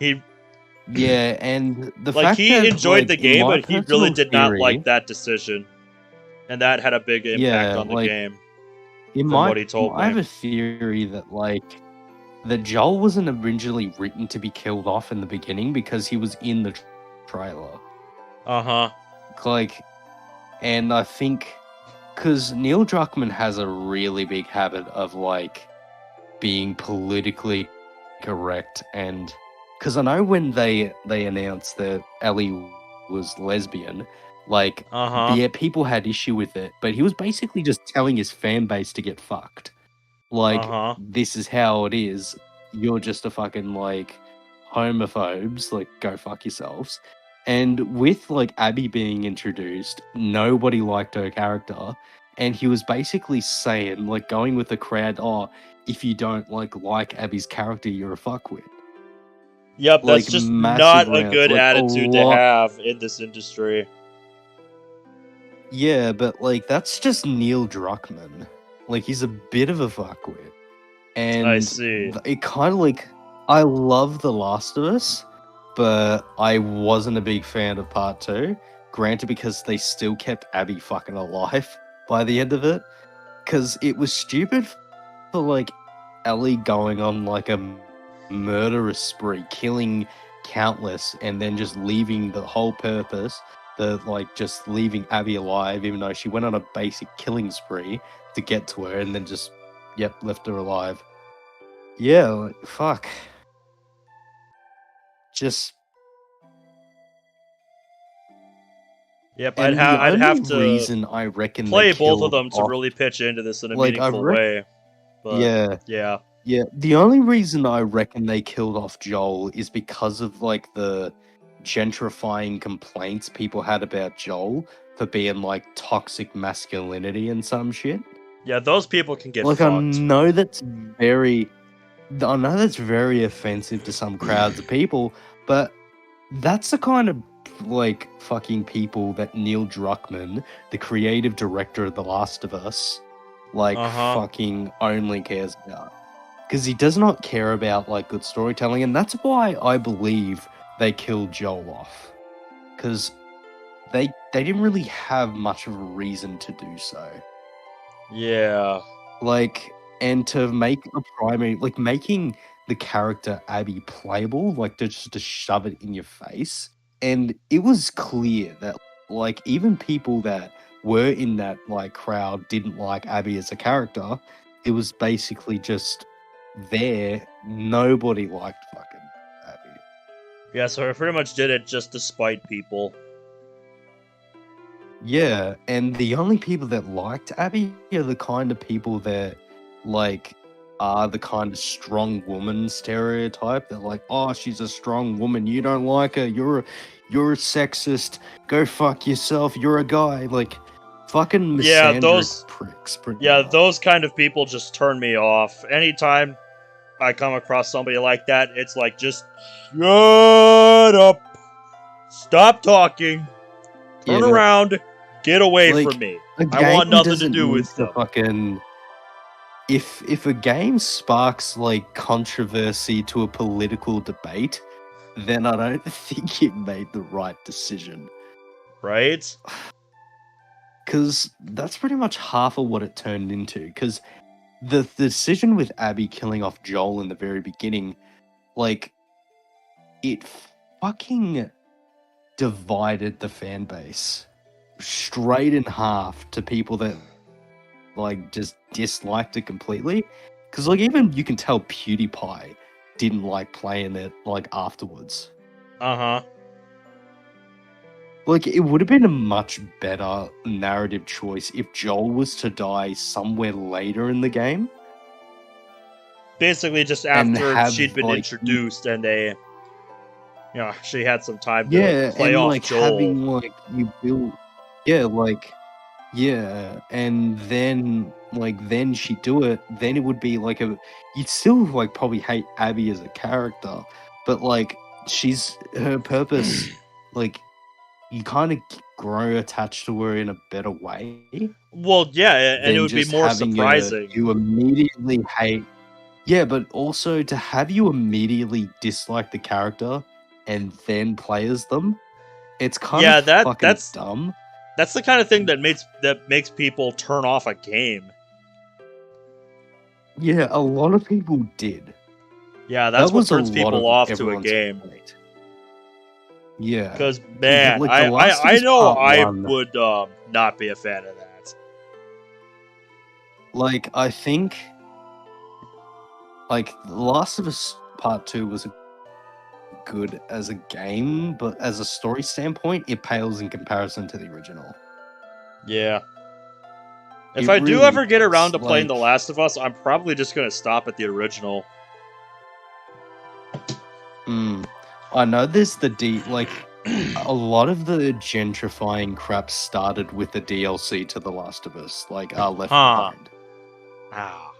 He yeah, and the like fact he that enjoyed the like in game, my but he really personal did not theory, like that decision, and that had a big impact yeah, on the like game. in From my what he told I have me. a theory that like that Joel wasn't originally written to be killed off in the beginning because he was in the trailer. Uh-huh. Like, and I think because Neil Druckmann has a really big habit of like being politically correct, and because I know when they announced that Ellie was lesbian, like Uh-huh. yeah, people had issue with it, but he was basically just telling his fan base to get fucked. Like, Uh-huh. this is how it is. You're just a fucking like homophobes. Like, go fuck yourselves. And with like Abby being introduced, nobody liked her character, and he was basically saying, like, going with the crowd, "Oh, if you don't like Abby's character, you're a fuckwit." Yep, that's Like just massive not a rounds, good like a attitude to lot. have in this industry. Yeah, but like that's just Neil Druckmann. Like he's a bit of a fuckwit. I And see. it kind of like I love The Last of Us, but I wasn't a big fan of part 2. Granted, because they still kept Abby fucking alive by the end of it, because it was stupid for like Ellie going on like a murderous spree, killing countless, and then just leaving the whole purpose, the like just leaving Abby alive, even though she went on a basic killing spree to get to her, and then just left her alive. Yeah, like, fuck. Just Yep, and the I'd only have to reason I reckon they play both of killed them to off, really pitch into this in a like meaningful way. But yeah, yeah. yeah. The only reason I reckon they killed off Joel is because of like the gentrifying complaints people had about Joel for being like toxic masculinity and some shit. Yeah, those people can get Like fucked. I know that's very offensive to some crowds of people, but that's the kind of like fucking people that Neil Druckmann, the creative director of The Last of Us, like fucking only cares about. Because he does not care about like good storytelling, and that's why I believe they killed Joel off. Because they didn't really have much of a reason to do so. Yeah. Like, and to make a primary, like making the character Abby playable, like to shove it in your face. And it was clear that like even people that were in that like crowd didn't like Abby as a character. It was basically just there. Nobody liked fucking Abby. Yeah, so I pretty much did it just to spite people. Yeah, and the only people that liked Abby are the kind of people that like are the kind of strong woman stereotype. They're like, oh, she's a strong woman. You don't like her. You're a sexist. Go fuck yourself. You're a guy. Like fucking Yeah, misandric pricks. Pretty Yeah, much. those kind of people just turn me off. Anytime I come across somebody like that, it's like, just shut up. Stop talking. Turn Yeah, around. Get away like from me. a I want game nothing to doesn't do need with to them. fucking. If a game sparks like controversy to a political debate, then I don't think it made the right decision. Right? Because that's pretty much half of what it turned into. Because the decision with Abby killing off Joel in the very beginning, like, it fucking divided the fan base straight in half to people that, like, just disliked it completely. Because, like, even you can tell PewDiePie didn't like playing it, like, afterwards. Uh-huh. Like, it would have been a much better narrative choice if Joel was to die somewhere later in the game. Basically, just And after have, she'd been like, introduced and she had some time to yeah, play and, off like, Joel. having, like, you build... Yeah, like... Yeah, and then, like, then she'd do it, then it would be, like, a... You'd still, like, probably hate Abby as a character, but, like, her purpose, like... You kind of grow attached to her in a better way. Well, yeah, and it Than would be just more having surprising. you immediately hate. Yeah, but also to have you immediately dislike the character and then play as them, it's kind of fucking that's dumb. That's the kind of thing that makes people turn off a game. Yeah, a lot of people did. Yeah, that's That what was a turns lot people of off to a everyone's game. complaint. Yeah, Because, man, like The Last of I Us know Part I 1, would not be a fan of that. like I think, like The Last of Us Part 2 was good as a game, but as a story standpoint, it pales in comparison to the original. Yeah. If It I do really ever get around to is, playing like- The Last of Us, I'm probably just going to stop at the original. I know there's like a lot of the gentrifying crap started with the DLC to The Last of Us, like Left Behind. Ah.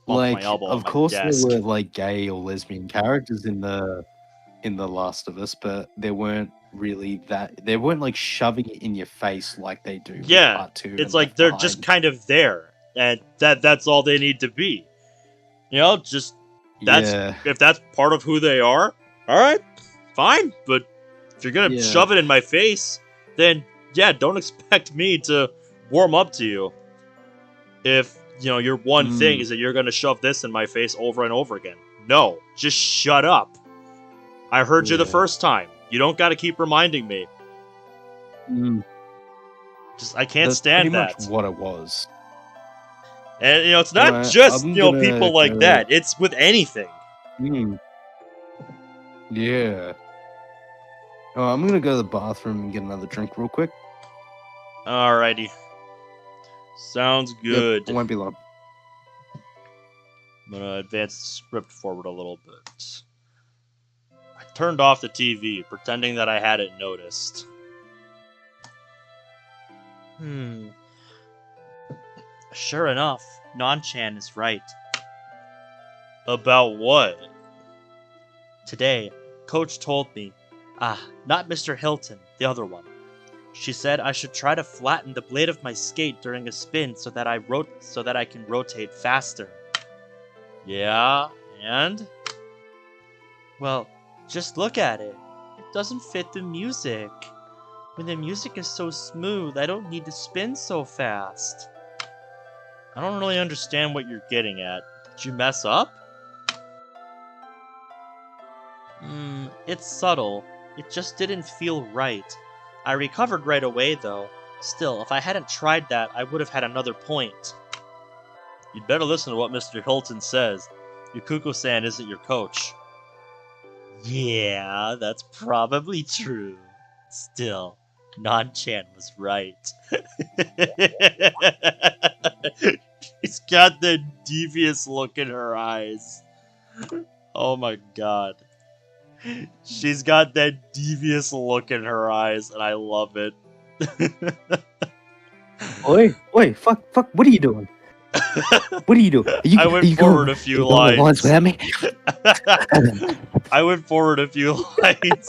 Like, my elbow on of my course desk. there were like gay or lesbian characters in the Last of Us, but there weren't really they weren't like shoving it in your face like they do with Part 2. It's and like Left they're Behind. just kind of there, and that's all they need to be. Just if that's part of who they are, all right, fine. But if you're gonna shove it in my face, then don't expect me to warm up to you. If your one thing is that you're gonna shove this in my face over and over again, no, just shut up. I heard you the first time. You don't got to keep reminding me. I can't stand that. Pretty much what it was. And it's not just people like that. It's with anything. Yeah. Oh, I'm gonna go to the bathroom and get another drink real quick. Alrighty. Sounds good. Yep, it won't be long. I'm gonna advance the script forward a little bit. I turned off the TV, pretending that I hadn't noticed. Sure enough, Non-chan is right. About what? Today, Coach told me, not Mr. Hilton, the other one. She said I should try to flatten the blade of my skate during a spin so that I can rotate faster. Yeah, and? Well, just look at it. It doesn't fit the music. When the music is so smooth, I don't need to spin so fast. I don't really understand what you're getting at. Did you mess up? It's subtle. It just didn't feel right. I recovered right away, though. Still, if I hadn't tried that, I would have had another point. You'd better listen to what Mr. Hilton says. Yukuko-san isn't your coach. Yeah, that's probably true. Still, Nan-chan was right. She's got that devious look in her eyes. Oh my god. She's got that devious look in her eyes, and I love it. Oi, fuck, what are you doing? What are you doing? I went forward a few lines. Without me? I went forward a few lines,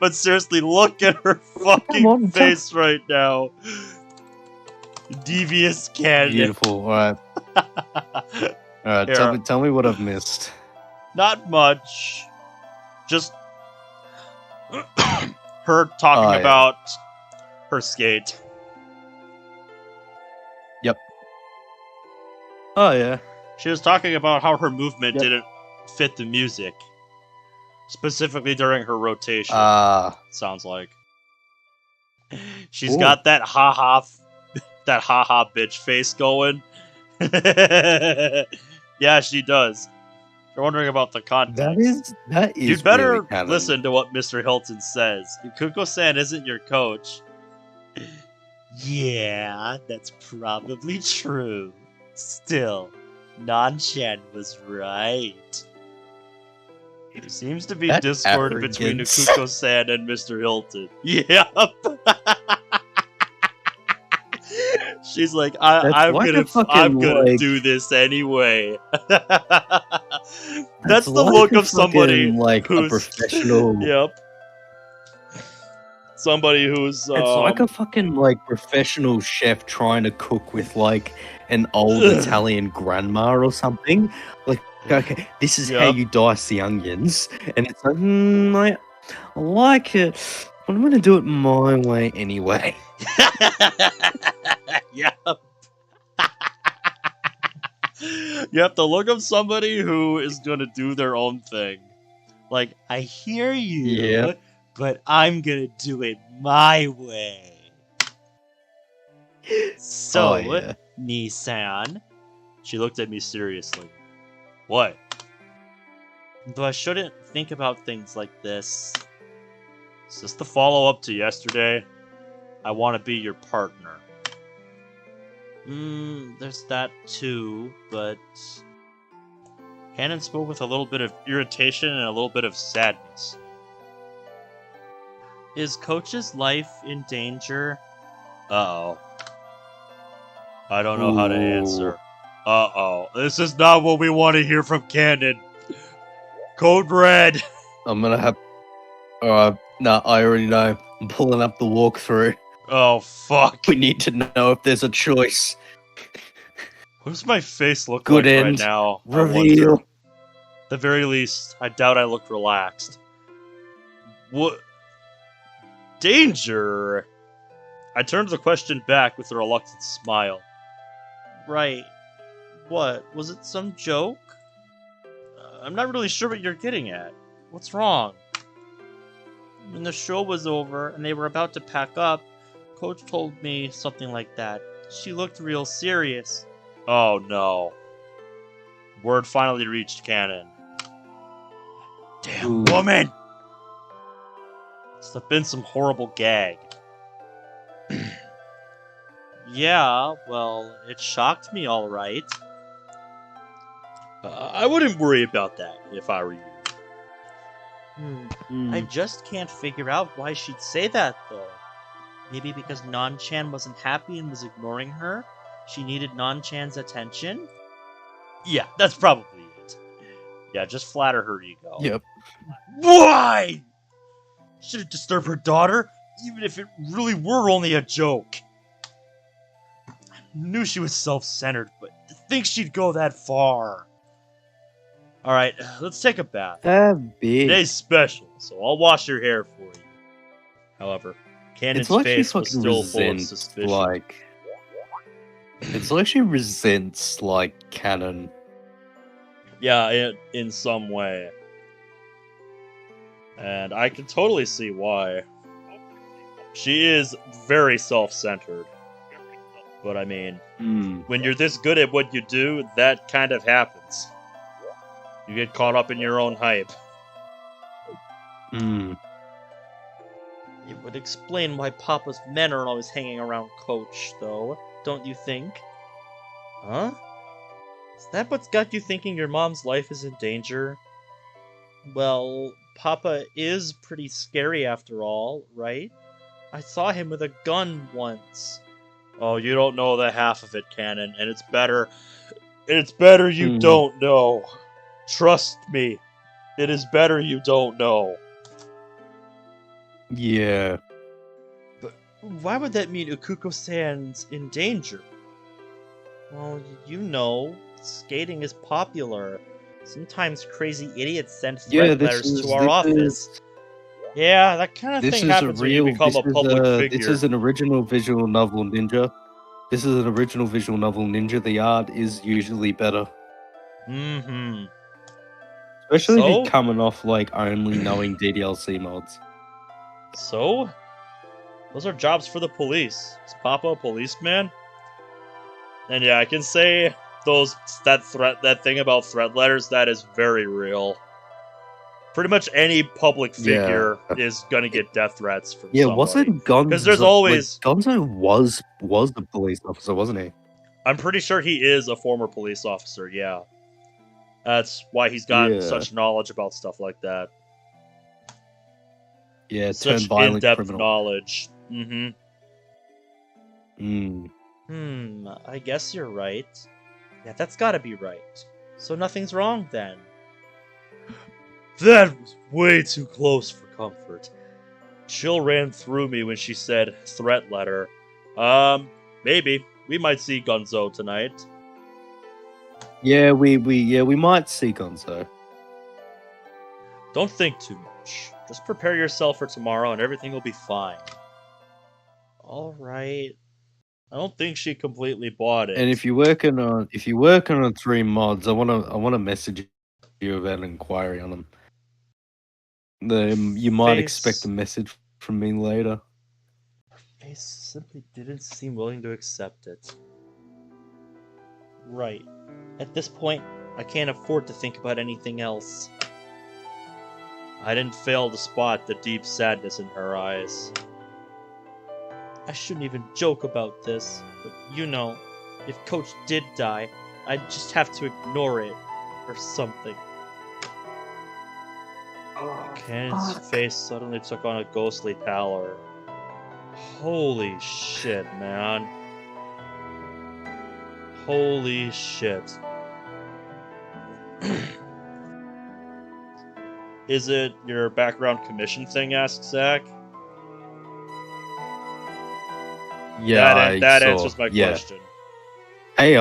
but seriously, look at her fucking face right now. Devious Kanon. Beautiful. All right. Tell me what I've missed. Not much. Just her talking about her skate. Yep. Oh yeah. She was talking about how her movement didn't fit the music, specifically during her rotation. Sounds like she's got that haha bitch face going. Yeah, she does. You're wondering about the context. That is. You'd better really listen to what Mr. Hilton says. Yukuko-san isn't your coach. Yeah, that's probably true. Still, Nan-chan was right. There seems to be discord between Yukuko-san and Mr. Hilton. Yep. She's like, I'm gonna do this anyway. That's the look of somebody who's a professional. Yep. Somebody who's It's like a fucking professional chef trying to cook with an old Italian grandma or something. Okay, this is how you dice the onions, and it's like, I like it, but I'm gonna do it my way anyway. Yep. You have to look up somebody who is gonna do their own thing. Like, I hear you, but I'm gonna do it my way. So, Nissan. She looked at me seriously. What? Though I shouldn't think about things like this. Is this the follow-up to yesterday? I want to be your partner. There's that too, but... Kanon spoke with a little bit of irritation and a little bit of sadness. Is Coach's life in danger? Uh-oh. I don't know how to answer. Uh-oh. This is not what we want to hear from Kanon. Code Red! I'm gonna have... Alright, no, I already know. I'm pulling up the walkthrough. Oh, fuck. We need to know if there's a choice. What does my face look Good like end. right now? Reveal. At the very least, I doubt I look relaxed. What? Danger? I turned the question back with a reluctant smile. Right. What? Was it some joke? I'm not really sure what you're getting at. What's wrong? When the show was over and they were about to pack up, Coach told me something like that. She looked real serious. Oh no. Word finally reached Kanon. Damn woman! Must have been some horrible gag. Yeah, well, it shocked me alright. I wouldn't worry about that if I were you. I just can't figure out why she'd say that, though. Maybe because Nan-chan wasn't happy and was ignoring her? She needed Nan-chan's attention? Yeah, that's probably it. Yeah, just flatter her ego. Yep. Why? Shouldn't disturb her daughter, even if it really were only a joke. I knew she was self-centered, but to think she'd go that far. Alright, let's take a bath. Today's special, so I'll wash your hair for you. However, Kanon's It's like she face was fucking still full of resents, suspicion. like... It's like she resents, like, Kanon. Yeah, in some way. And I can totally see why. She is very self-centered. But I mean, when you're this good at what you do, that kind of happens. You get caught up in your own hype. It would explain why Papa's men aren't always hanging around Coach, though, don't you think? Huh? Is that what's got you thinking your mom's life is in danger? Well, Papa is pretty scary after all, right? I saw him with a gun once. Oh, you don't know the half of it, Kanon, and it's better you don't know. Trust me. It is better you don't know. Yeah. But why would that mean Ukuko-san's in danger? Well, you know, skating is popular. Sometimes crazy idiots send threat letters to our office. Yeah, that kind of thing happens when you become a public figure. This is an original visual novel, Ninja. The art is usually better. Especially if you're coming off, like, only knowing DDLC mods. So? Those are jobs for the police. Is Papa a policeman? And yeah, I can say that thing about threat letters, that is very real. Pretty much any public figure is gonna get death threats from somebody. Wasn't Gonzo... Because there's always... Like, Gonzo was the police officer, wasn't he? I'm pretty sure he is a former police officer, yeah. That's why he's got such knowledge about stuff like that. Yeah, such in-depth knowledge. I guess you're right. Yeah, that's gotta be right. So nothing's wrong then. That was way too close for comfort. Chill ran through me when she said threat letter. Maybe. We might see Gonzo tonight. Yeah, we might see Gonzo. Don't think too much. Just prepare yourself for tomorrow and everything will be fine. Alright. I don't think she completely bought it. And if you're working on 3 mods, I wanna message you about an inquiry on them. You might expect a message from me later. Her face simply didn't seem willing to accept it. Right. At this point, I can't afford to think about anything else. I didn't fail to spot the deep sadness in her eyes. I shouldn't even joke about this, but you know, if Coach did die, I'd just have to ignore it, or something. Kanon's face suddenly took on a ghostly pallor. Holy shit, man. Holy shit. Is it your background commission thing, asks Zach? Yeah, that answers my question. Hey,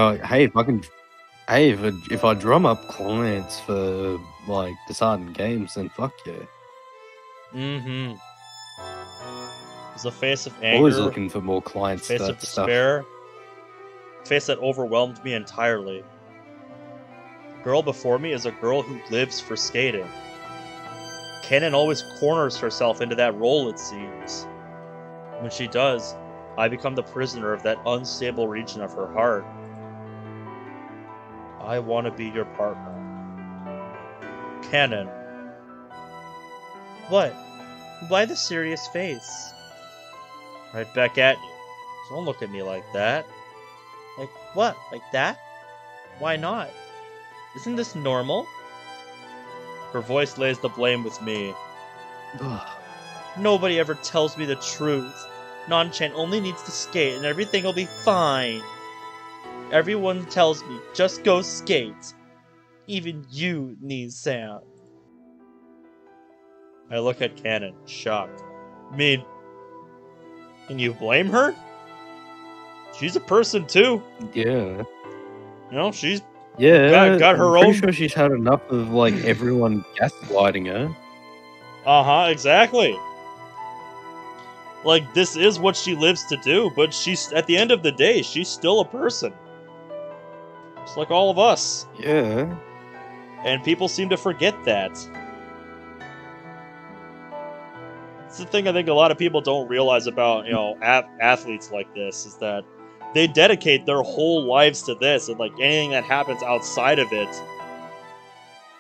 if I drum up clients for, like, deciding games, then fuck yeah. Is the face of anger, always looking for more clients. Face of despair, face that overwhelmed me entirely. The girl before me is a girl who lives for skating. Kanon always corners herself into that role, it seems. When she does, I become the prisoner of that unstable region of her heart. I want to be your partner. Kanon. What? Why the serious face? Right back at you. Don't look at me like that. Like what? Like that? Why not? Isn't this normal? Her voice lays the blame with me. Nobody ever tells me the truth. Nanchan only needs to skate and everything will be fine. Everyone tells me, just go skate. Even you, Nii-san. I look at Kanon, shocked. I mean, can you blame her? She's a person too. Yeah. You know, she's got her I'm own. Pretty sure she's had enough of, like, everyone gaslighting her. Exactly. Like, this is what she lives to do, but she's, at the end of the day, she's still a person. Just like all of us. Yeah. And people seem to forget that. It's the thing I think a lot of people don't realize about, athletes like this, is that they dedicate their whole lives to this, and like anything that happens outside of it,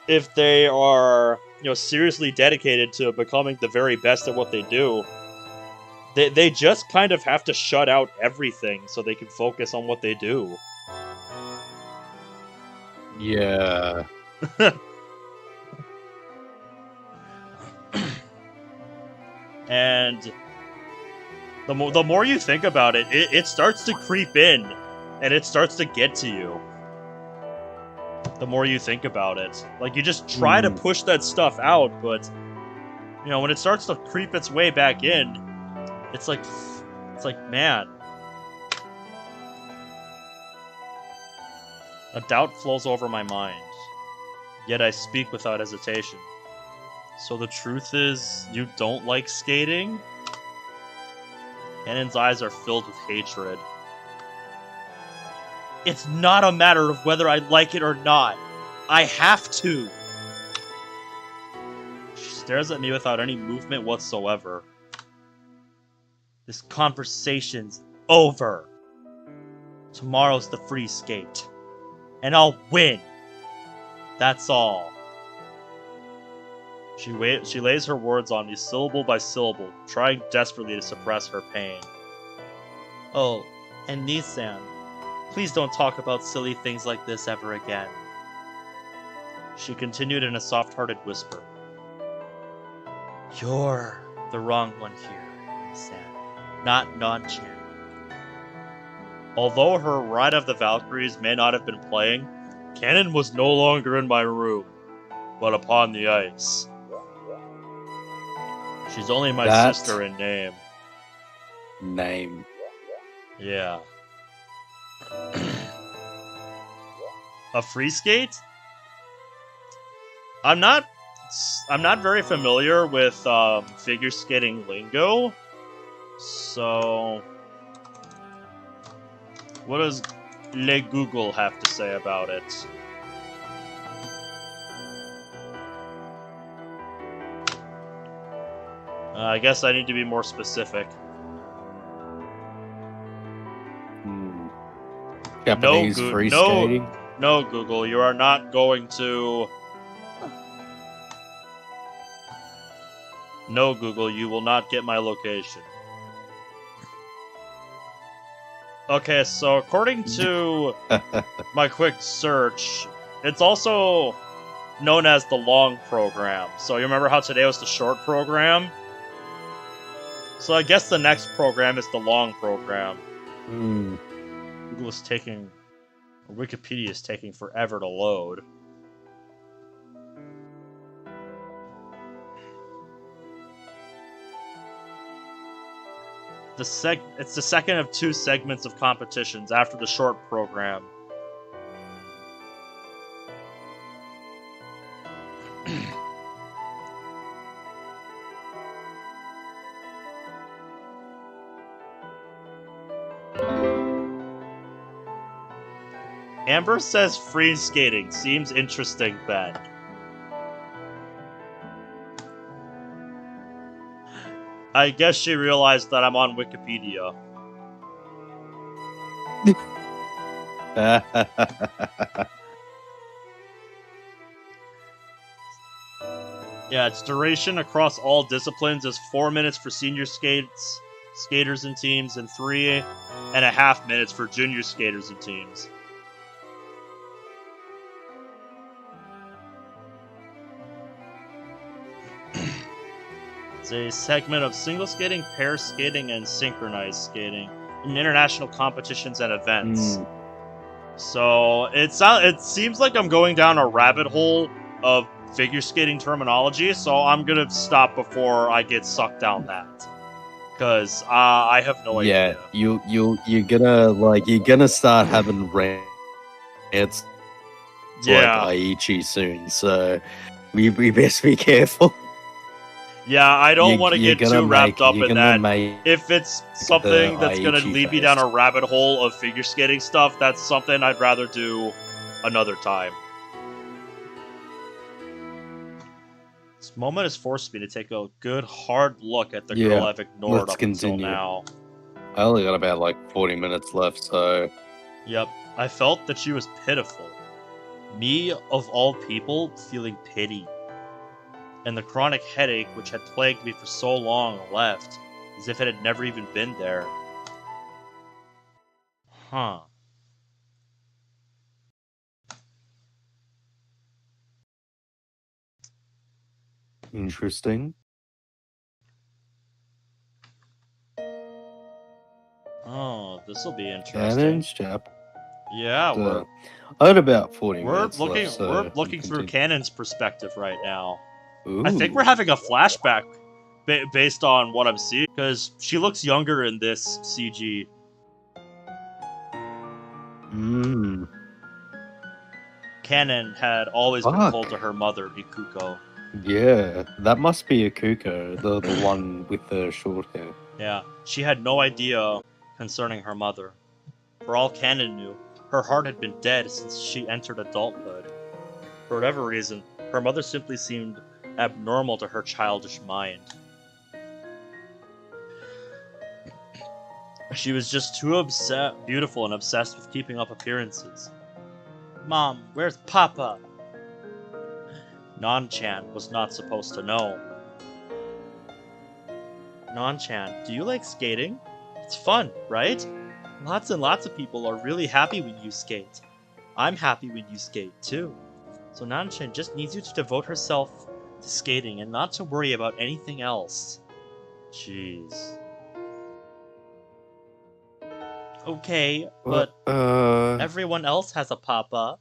if they are, seriously dedicated to becoming the very best at what they do, they just kind of have to shut out everything so they can focus on what they do. Yeah. And the more you think about it, it starts to creep in, and it starts to get to you. The more you think about it. Like, you just try to push that stuff out, but, when it starts to creep its way back in, it's like, man. A doubt flows over my mind, yet I speak without hesitation. So the truth is, you don't like skating? Kanon's eyes are filled with hatred. It's not a matter of whether I like it or not. I have to. She stares at me without any movement whatsoever. This conversation's over. Tomorrow's the free skate. And I'll win. That's all. She lays her words on me syllable by syllable, trying desperately to suppress her pain. Oh, and Nissan, please don't talk about silly things like this ever again. She continued in a soft-hearted whisper. You're the wrong one here, Nissan, not Nanchan. Although her Ride of the Valkyries may not have been playing, Kanon was no longer in my room, but upon the ice. She's only my sister in name. Name. Yeah. A free skate? I'm not very familiar with figure skating lingo, so what does Le Google have to say about it? I guess I need to be more specific. Japanese free skating? No, Google, you are not going to... No, Google, you will not get my location. Okay, so according to my quick search, it's also known as the long program. So you remember how today was the short program? So I guess the next program is the long program. Google is taking... or Wikipedia is taking forever to load. It's the second of two segments of competitions after the short program. Amber says free skating. Seems interesting, Ben. I guess she realized that I'm on Wikipedia. Yeah, its duration across all disciplines is 4 minutes for senior skaters and teams, and 3.5 minutes for junior skaters and teams. It's a segment of single skating, pair skating, and synchronized skating in international competitions and events. So it seems like I'm going down a rabbit hole of figure skating terminology, so I'm gonna stop before I get sucked down that, because I have no idea. Yeah, you're gonna start having rants like Aichi soon, so we best be careful. Yeah, I don't want to get too wrapped up in that. Make If it's something that's going to Aichi lead me down a rabbit hole of figure skating stuff, that's something I'd rather do another time. This moment has forced me to take a good, hard look at the girl I've ignored up until now. I only got about like 40 minutes left, so... Yep, I felt that she was pitiful. Me, of all people, feeling pity. And the chronic headache which had plagued me for so long left, as if it had never even been there. Huh. Interesting. Oh, this will be interesting. Kanon's chap. Yeah, I had about 40 minutes left, so we're looking through Kanon's perspective right now. Ooh. I think we're having a flashback based on what I'm seeing, because she looks younger in this CG. Kanon had always been cold to her mother, Ikuko. Yeah, that must be Ikuko, the one with the short hair. Yeah, she had no idea concerning her mother. For all Kanon knew, her heart had been dead since she entered adulthood. For whatever reason, her mother simply seemed abnormal to her childish mind. She was just too beautiful and obsessed with keeping up appearances. Mom, where's Papa? Nan-chan was not supposed to know. Nan-chan, do you like skating? It's fun, right? Lots and lots of people are really happy when you skate. I'm happy when you skate, too. So Nan-chan just needs you to devote herself to skating and not to worry about anything else. Jeez. Okay, but everyone else has a papa.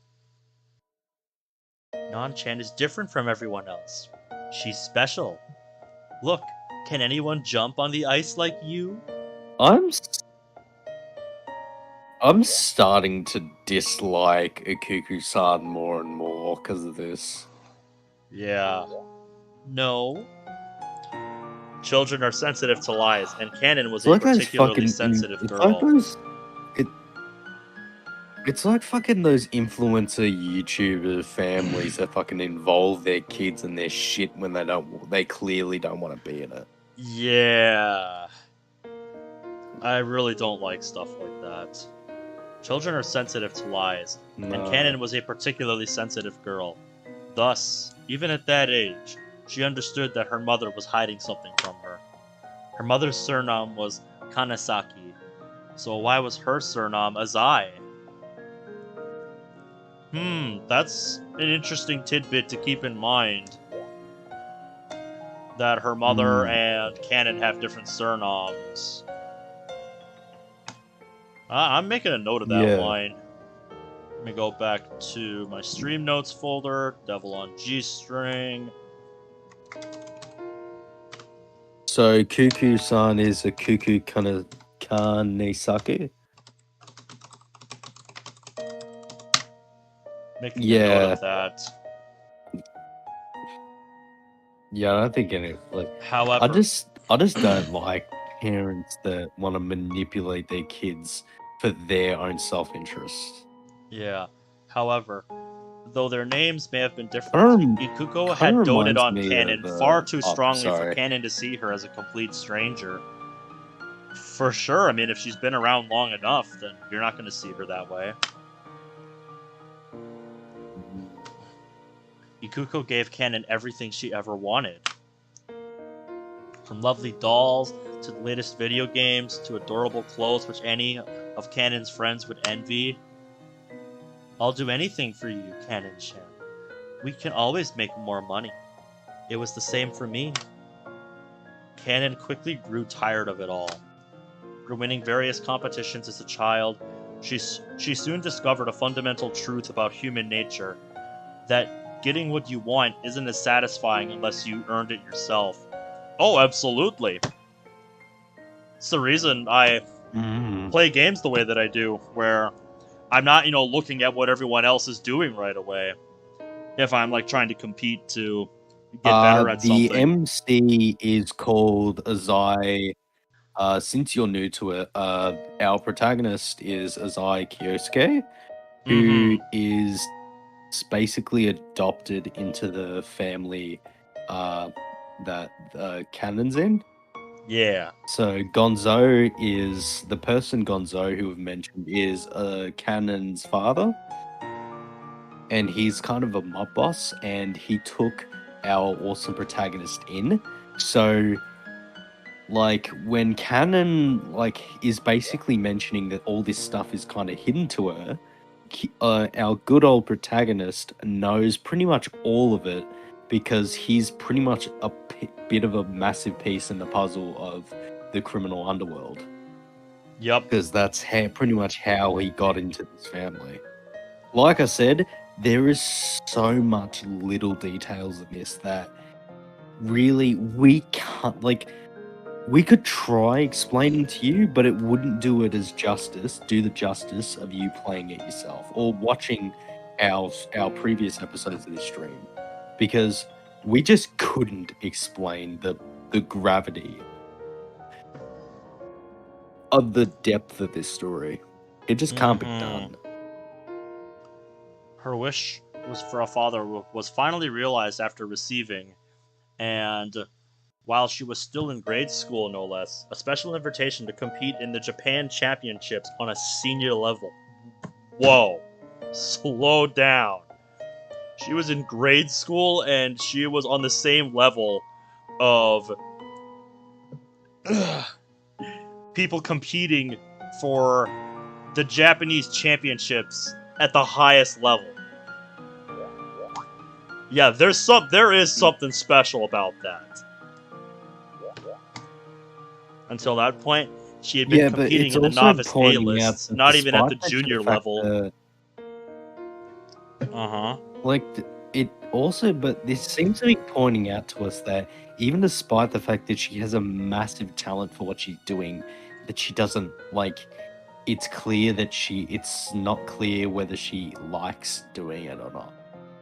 Nan-chan is different from everyone else. She's special. Look, can anyone jump on the ice like you? I'm starting to dislike Ikuku-san more and more because of this. Yeah. No. Children are sensitive to lies, and Kanon was a particularly sensitive girl. It's like fucking those influencer YouTuber families that fucking involve their kids in their shit when they clearly don't want to be in it. Yeah. I really don't like stuff like that. Children are sensitive to lies, and Kanon was a particularly sensitive girl. Thus, even at that age, she understood that her mother was hiding something from her. Her mother's surname was Kanasaki, so why was her surname Azai? That's an interesting tidbit to keep in mind. That her mother and Kanon have different surnames. I'm making a note of that line. Let me go back to my stream notes folder. Devil on G-string. So Kuku-san is a Kuku Kanesake? Making a note of that. Yeah, I don't think any. However, I just don't like parents that want to manipulate their kids for their own self-interest. Yeah. However, though their names may have been different, Ikuko had doted on Kanon far too strongly for Kanon to see her as a complete stranger. For sure, I mean, if she's been around long enough, then you're not going to see her that way. Ikuko gave Kanon everything she ever wanted. From lovely dolls, to the latest video games, to adorable clothes which any of Kanon's friends would envy. I'll do anything for you, Kanon-chan. We can always make more money. It was the same for me. Kanon quickly grew tired of it all. After winning various competitions as a child, she soon discovered a fundamental truth about human nature, that getting what you want isn't as satisfying unless you earned it yourself. Oh, absolutely. It's the reason I play games the way that I do, where I'm not, looking at what everyone else is doing right away. If I'm, trying to compete to get better at The something. MC is called Azai. Since you're new to it, our protagonist is Azai Kyosuke, who Mm-hmm. is basically adopted into the family that Kanon's in. Yeah. So Gonzo is the person Gonzo who we've mentioned is Kanon's father, and he's kind of a mob boss, and he took our awesome protagonist in. So like when Kanon like is basically mentioning that all this stuff is kind of hidden to her, our good old protagonist knows pretty much all of it because he's pretty much a bit of a massive piece in the puzzle of the criminal underworld. Yep. Because that's pretty much how he got into this family. Like I said, there is so much little details in this that really we can't like. We could try explaining to you, but it wouldn't do the justice of you playing it yourself or watching our previous episodes of this stream, because we just couldn't explain the gravity of the depth of this story. It just can't be done. Her wish was for a father was finally realized after receiving, and while she was still in grade school, no less, a special invitation to compete in the Japan Championships on a senior level. Whoa. Slow down. She was in grade school and she was on the same level of people competing for the Japanese championships at the highest level. Yeah, there is something special about that. Until that point, she had been competing in the novice A lists, not even at the junior level. Like it also, but this seems to be pointing out to us that even despite the fact that she has a massive talent for what she's doing, that she doesn't like. It's clear that it's not clear whether she likes doing it or not.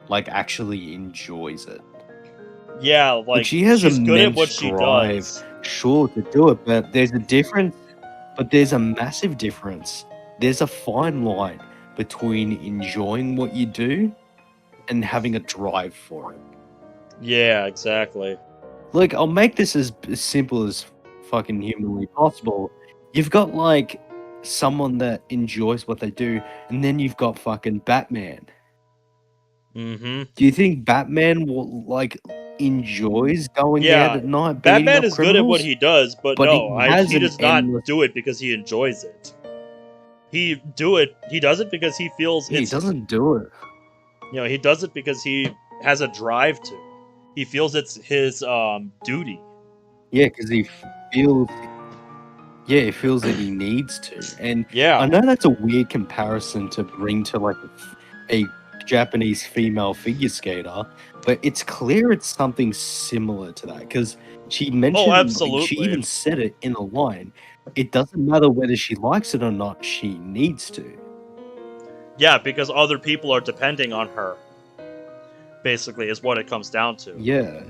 Like actually enjoys it. Yeah, like she has she's good at what immense she drive, does. sure, to do it, but there's a difference. But there's a massive difference. There's a fine line between enjoying what you do and having a drive for it. Yeah, exactly. Like, I'll make this as simple as fucking humanly possible. You've got like someone that enjoys what they do, and then you've got fucking Batman. Mm-hmm. Do you think Batman will like enjoys going out at night beating Batman up is criminals? good at what he does, but no, he does not do it because he enjoys it. He does it because he feels he doesn't do it. You know, he does it because he has a drive to. He feels it's his duty. Yeah, because he feels. Yeah, he feels that he needs to, and yeah, I know that's a weird comparison to bring to like a Japanese female figure skater, but it's clear it's something similar to that because she mentioned. Oh, absolutely. She even said it in a line. It doesn't matter whether she likes it or not; she needs to. Yeah, because other people are depending on her. Basically, is what it comes down to. Yeah.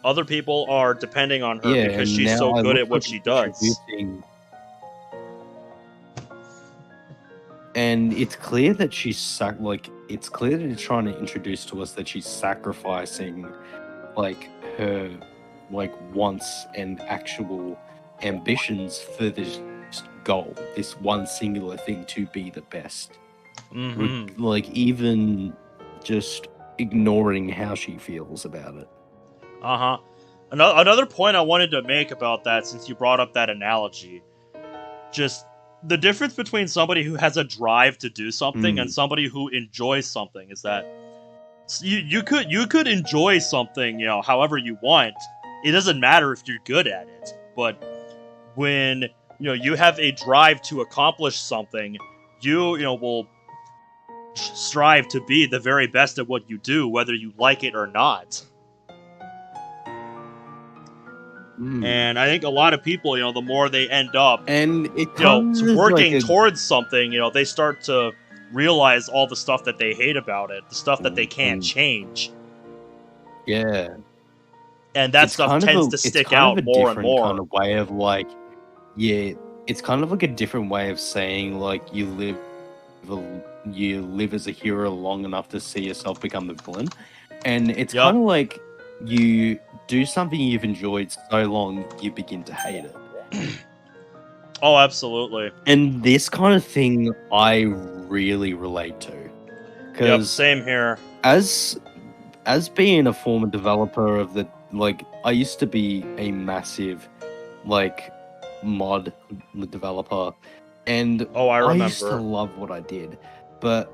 Other people are depending on her because she's so good at what she does. And it's clear that she's it's clear that it's trying to introduce to us that she's sacrificing like her like wants and actual ambitions for this goal, this one singular thing to be the best. Mm-hmm. Like even just ignoring how she feels about it. Uh-huh. Another point I wanted to make about that, since you brought up that analogy, just the difference between somebody who has a drive to do something and somebody who enjoys something is that you could enjoy something, however you want. It doesn't matter if you're good at it. But when you have a drive to accomplish something, you will strive to be the very best at what you do, whether you like it or not. And I think a lot of people, the more they end up and it working towards something, they start to realize all the stuff that they hate about it, the stuff that they can't change. Yeah. and that it's stuff kind of tends a to it's stick kind of out a more and different kind more. of way of like, yeah, it's kind of like a different way of saying like you live as a hero long enough to see yourself become the villain, and it's Yep. kind of like you do something you've enjoyed so long you begin to hate it. Oh, absolutely. And this kind of thing I really relate to, Yep, because same here. as being a former developer of the, like, I used to be a massive like mod developer, and Oh, I I used to remember. love what I did, but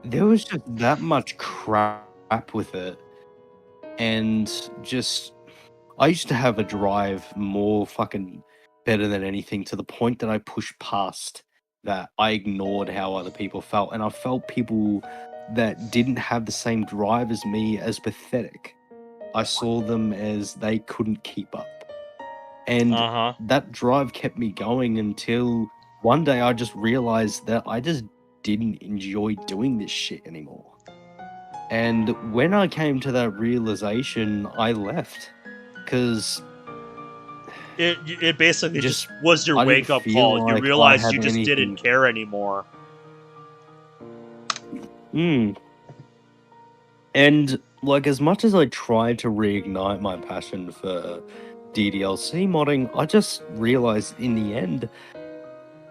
there was just that much crap with it, and just I used to have a drive more fucking better than anything, to the point that I pushed past that. I ignored how other people felt, and I felt people that didn't have the same drive as me as pathetic. I saw them as they couldn't keep up. And Uh-huh. that drive kept me going until one day I just realized that I just didn't enjoy doing this shit anymore. And when I came to that realization, I left. Because It basically just just was your I didn't wake-up feel call. You like I realized you had just didn't anything. care anymore. And like, as much as I tried to reignite my passion for DDLC modding, I just realized in the end,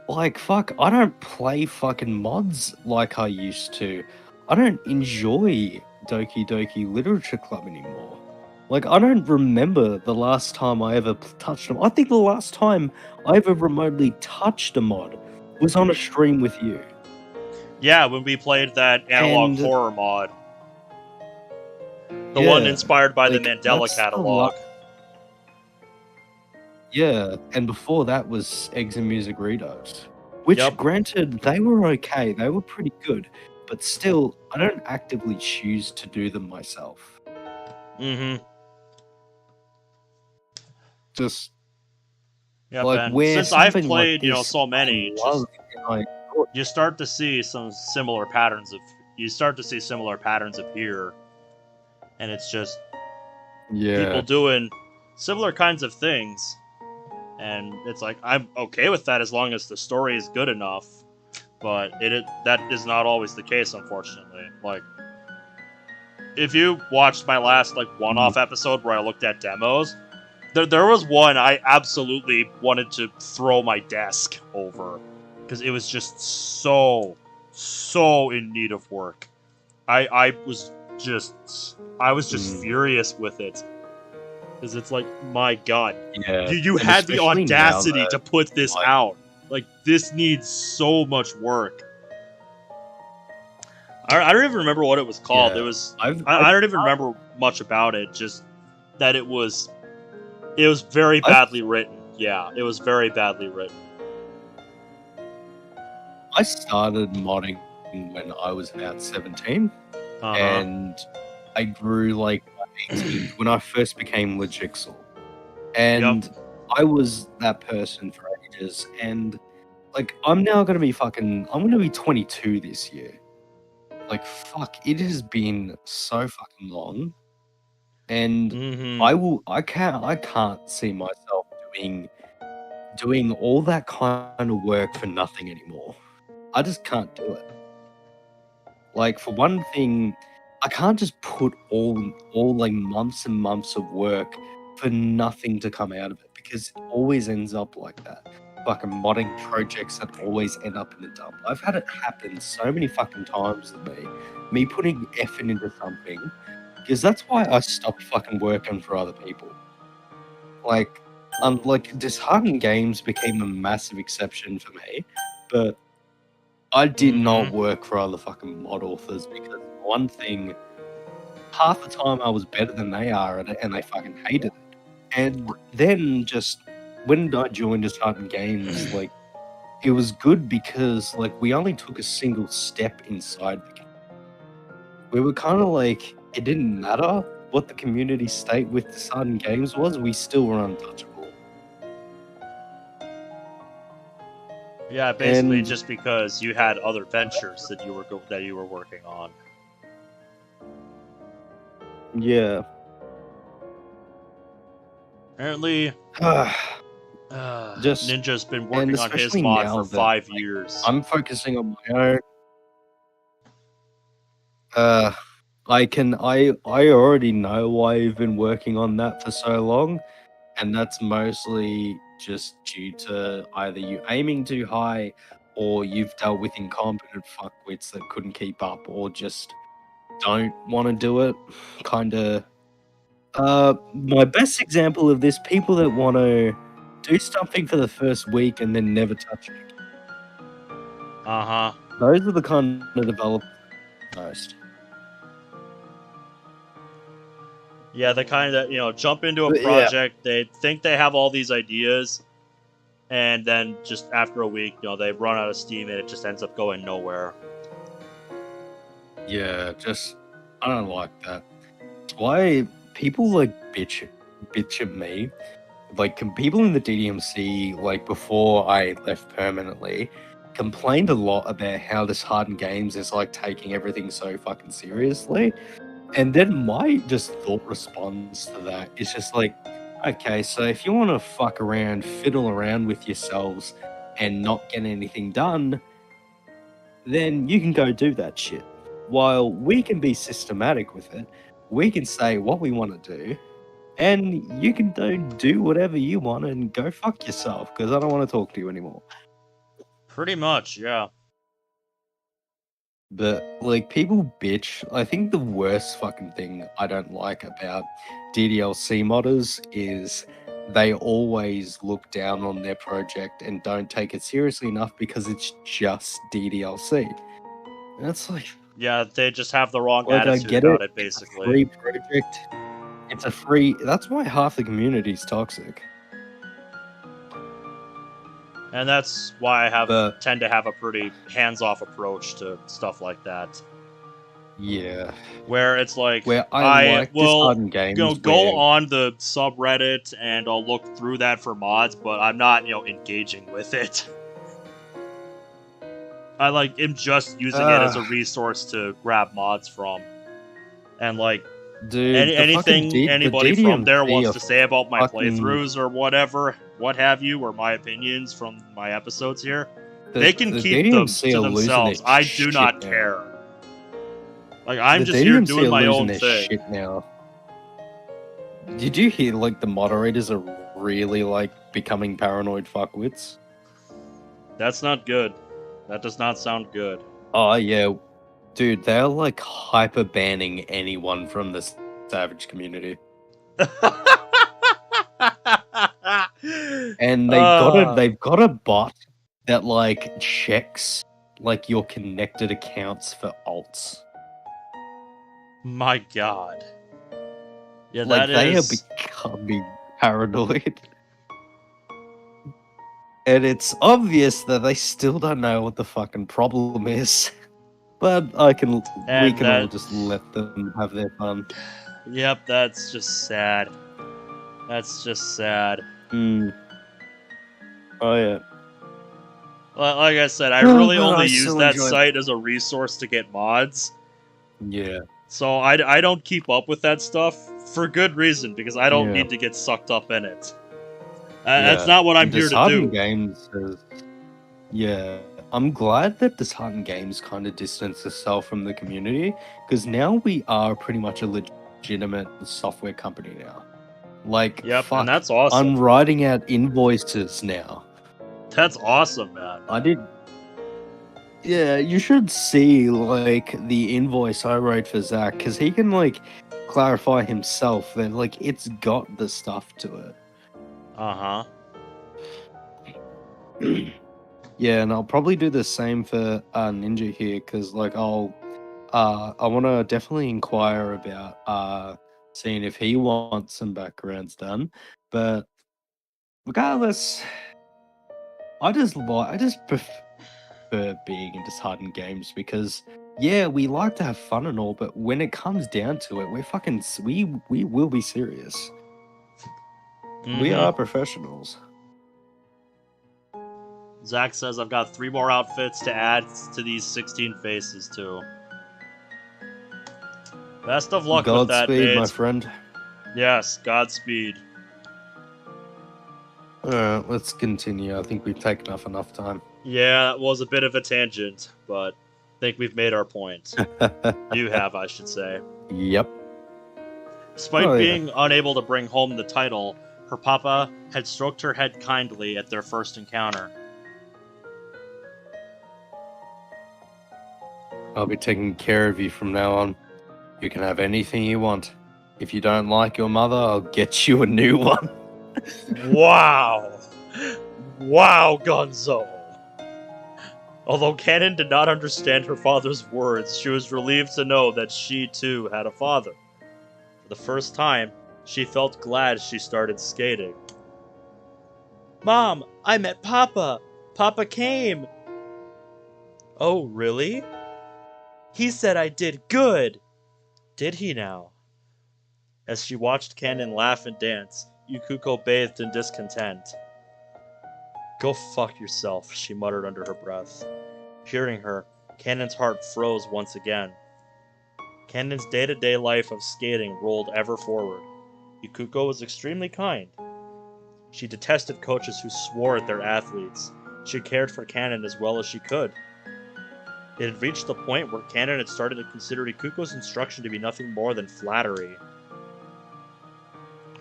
like, fuck, I don't play fucking mods like I used to. I don't enjoy Doki Doki Literature Club anymore. Like, I don't remember the last time I ever touched them. I think the last time I ever remotely touched a mod was on a stream with you. Yeah, when we played that analog And horror mod. The one yeah, inspired by the like, Mandela catalog. Yeah, and before that was Eggs and Music Redos, which, Yep. granted, they were okay, they were pretty good, but still, I don't actively choose to do them myself. Mm-hmm. Just, Yep, like, and where since I've something like played, this so I many, love just and I enjoy. you start to see some similar patterns appear, and it's just people Yeah. doing similar kinds of things, and it's like I'm okay with that as long as the story is good enough. But that is not always the case, unfortunately. Like, if you watched my last one-off episode where I looked at demos, there was one I absolutely wanted to throw my desk over because it was just so in need of work. I was just Mm, furious with it because it's like, my god, yeah, you and had the especially now audacity that, to put this like, out. Like, this needs so much work. I don't even remember what it was called. It yeah, was I've I don't even remember much about it. Just that it was very I've badly written. Yeah, it was very badly written. I started modding when I was about 17, Uh huh. and I grew like by 18 when I first became Legixel. And Yep. I was that person for ages, and like, I'm gonna be 22 this year. Like, fuck, it has been so fucking long, and Mm-hmm. I can't see myself doing all that kind of work for nothing anymore. I just can't do it. Like, for one thing, I can't just put all like months and months of work for nothing to come out of it, because it always ends up like that. Fucking modding projects that always end up in the dump. I've had it happen so many fucking times to me. Me putting effort into something, because that's why I stopped fucking working for other people. Like Disheartened Games became a massive exception for me, but I did not Mm-hmm. work for other fucking mod authors, because one thing, half the time I was better than they are at it, and they fucking hated it. And then just when I joined Disheartened Games, like, it was good because like we only took a single step inside the game. We were kind of like, it didn't matter what the community state with Disheartened Games was, we still were untouchable. Yeah, basically And just because you had other ventures that you were working on. yeah, Apparently, Just Ninja's been and working on his especially mod now for that 5 years. I'm focusing on my own. Uh, I already know why you've been working on that for so long, and that's mostly just due to either you aiming too high, or you've dealt with incompetent fuckwits that couldn't keep up, or just don't want to do it. Kinda. My best example of this: people that want to do something for the first week and then never touch it. Uh-huh. Those are the kind of developers most. Yeah, they kind of, jump into a But yeah, project, they think they have all these ideas, and then just after a week, they run out of steam and it just ends up going nowhere. yeah, just I don't like that. It's why people like bitch at me. Like people in the DDMC, like before I left permanently, complained a lot about how this hardened games is like taking everything so fucking seriously. And then my just thought response to that is just like, okay, so if you want to fuck around, fiddle around with yourselves, and not get anything done, then you can go do that shit. While we can be systematic with it, we can say what we want to do, and you can do whatever you want and go fuck yourself because I don't want to talk to you anymore. Pretty much, yeah. But like people bitch. I think the worst fucking thing I don't like about DDLC modders is they always look down on their project and don't take it seriously enough because it's just DDLC. And it's Yeah, they just have the wrong like I attitude get about it. it, It's a basically. free project. It's a free. That's why half the community's toxic. And that's why But tend to have a pretty hands-off approach to stuff like that. yeah, Where it's like, where I I like will, disheartened games go where on the subreddit and I'll look through that for mods, but I'm not, engaging with it. I am just using it as a resource to grab mods from. And dude, anything the anybody from there DDMC wants are to say about my fucking playthroughs or whatever, what have you, or my opinions from my episodes here, the they can the keep them DDMC to are losing their themselves. I do shit not now. care. I'm The just here DDMC doing are my losing own their thing. shit now. Did you hear the moderators are really becoming paranoid fuckwits? That's not good. That does not sound good. Oh yeah, dude, they're hyper banning anyone from the Savage community. And they've got a bot that checks your connected accounts for alts. My god. Yeah, They are becoming paranoid. And it's obvious that they still don't know what the fucking problem is. But we can all just let them have their fun. Yep, that's just sad. That's just sad. Mm. Oh yeah. Like I said, I Oh, really but only I use still that enjoy. site as a resource to get mods. Yeah. So I don't keep up with that stuff for good reason, because I don't Yeah. need to get sucked up in it. Yeah. That's not what I'm here to Disheartened do. Games has. Yeah. I'm glad that Disheartened Games kind of distanced itself from the community because now we are pretty much a legitimate software company now. Yep, and Fuck. that's awesome. I'm writing out invoices now. That's awesome, man. I did. Yeah, you should see the invoice I wrote for Zach because he can clarify himself that it's got the stuff to it. Uh-huh. Yeah, and I'll probably do the same for Ninja here because I want to definitely inquire about seeing if he wants some backgrounds done. But regardless, I just prefer being in disheartened games because yeah, we like to have fun and all, but when it comes down to it, we will be serious. We are professionals. Zach says I've got 3 more outfits to add to these 16 faces too. Best of luck with that, Godspeed, mate. my friend. Yes, Godspeed. Let's continue. I think we've taken up enough time. Yeah, that was a bit of a tangent, but I think we've made our point. You have, I should say. Yep. Despite being unable to bring home the title, her papa had stroked her head kindly at their first encounter. I'll be taking care of you from now on. You can have anything you want. If you don't like your mother, I'll get you a new one. Wow! Wow, Gonzo! Although Kanon did not understand her father's words, she was relieved to know that she too had a father. For the first time, she felt glad she started skating. Mom, I met Papa! Papa came! Oh, really? He said I did good! Did he now? As she watched Kanon laugh and dance, Yukuko bathed in discontent. Go fuck yourself, she muttered under her breath. Hearing her, Kanon's heart froze once again. Kanon's day-to-day life of skating rolled ever forward. Yukuko was extremely kind. She detested coaches who swore at their athletes. She cared for Kanon as well as she could. It had reached the point where Kanon had started to consider Ikuko's instruction to be nothing more than flattery.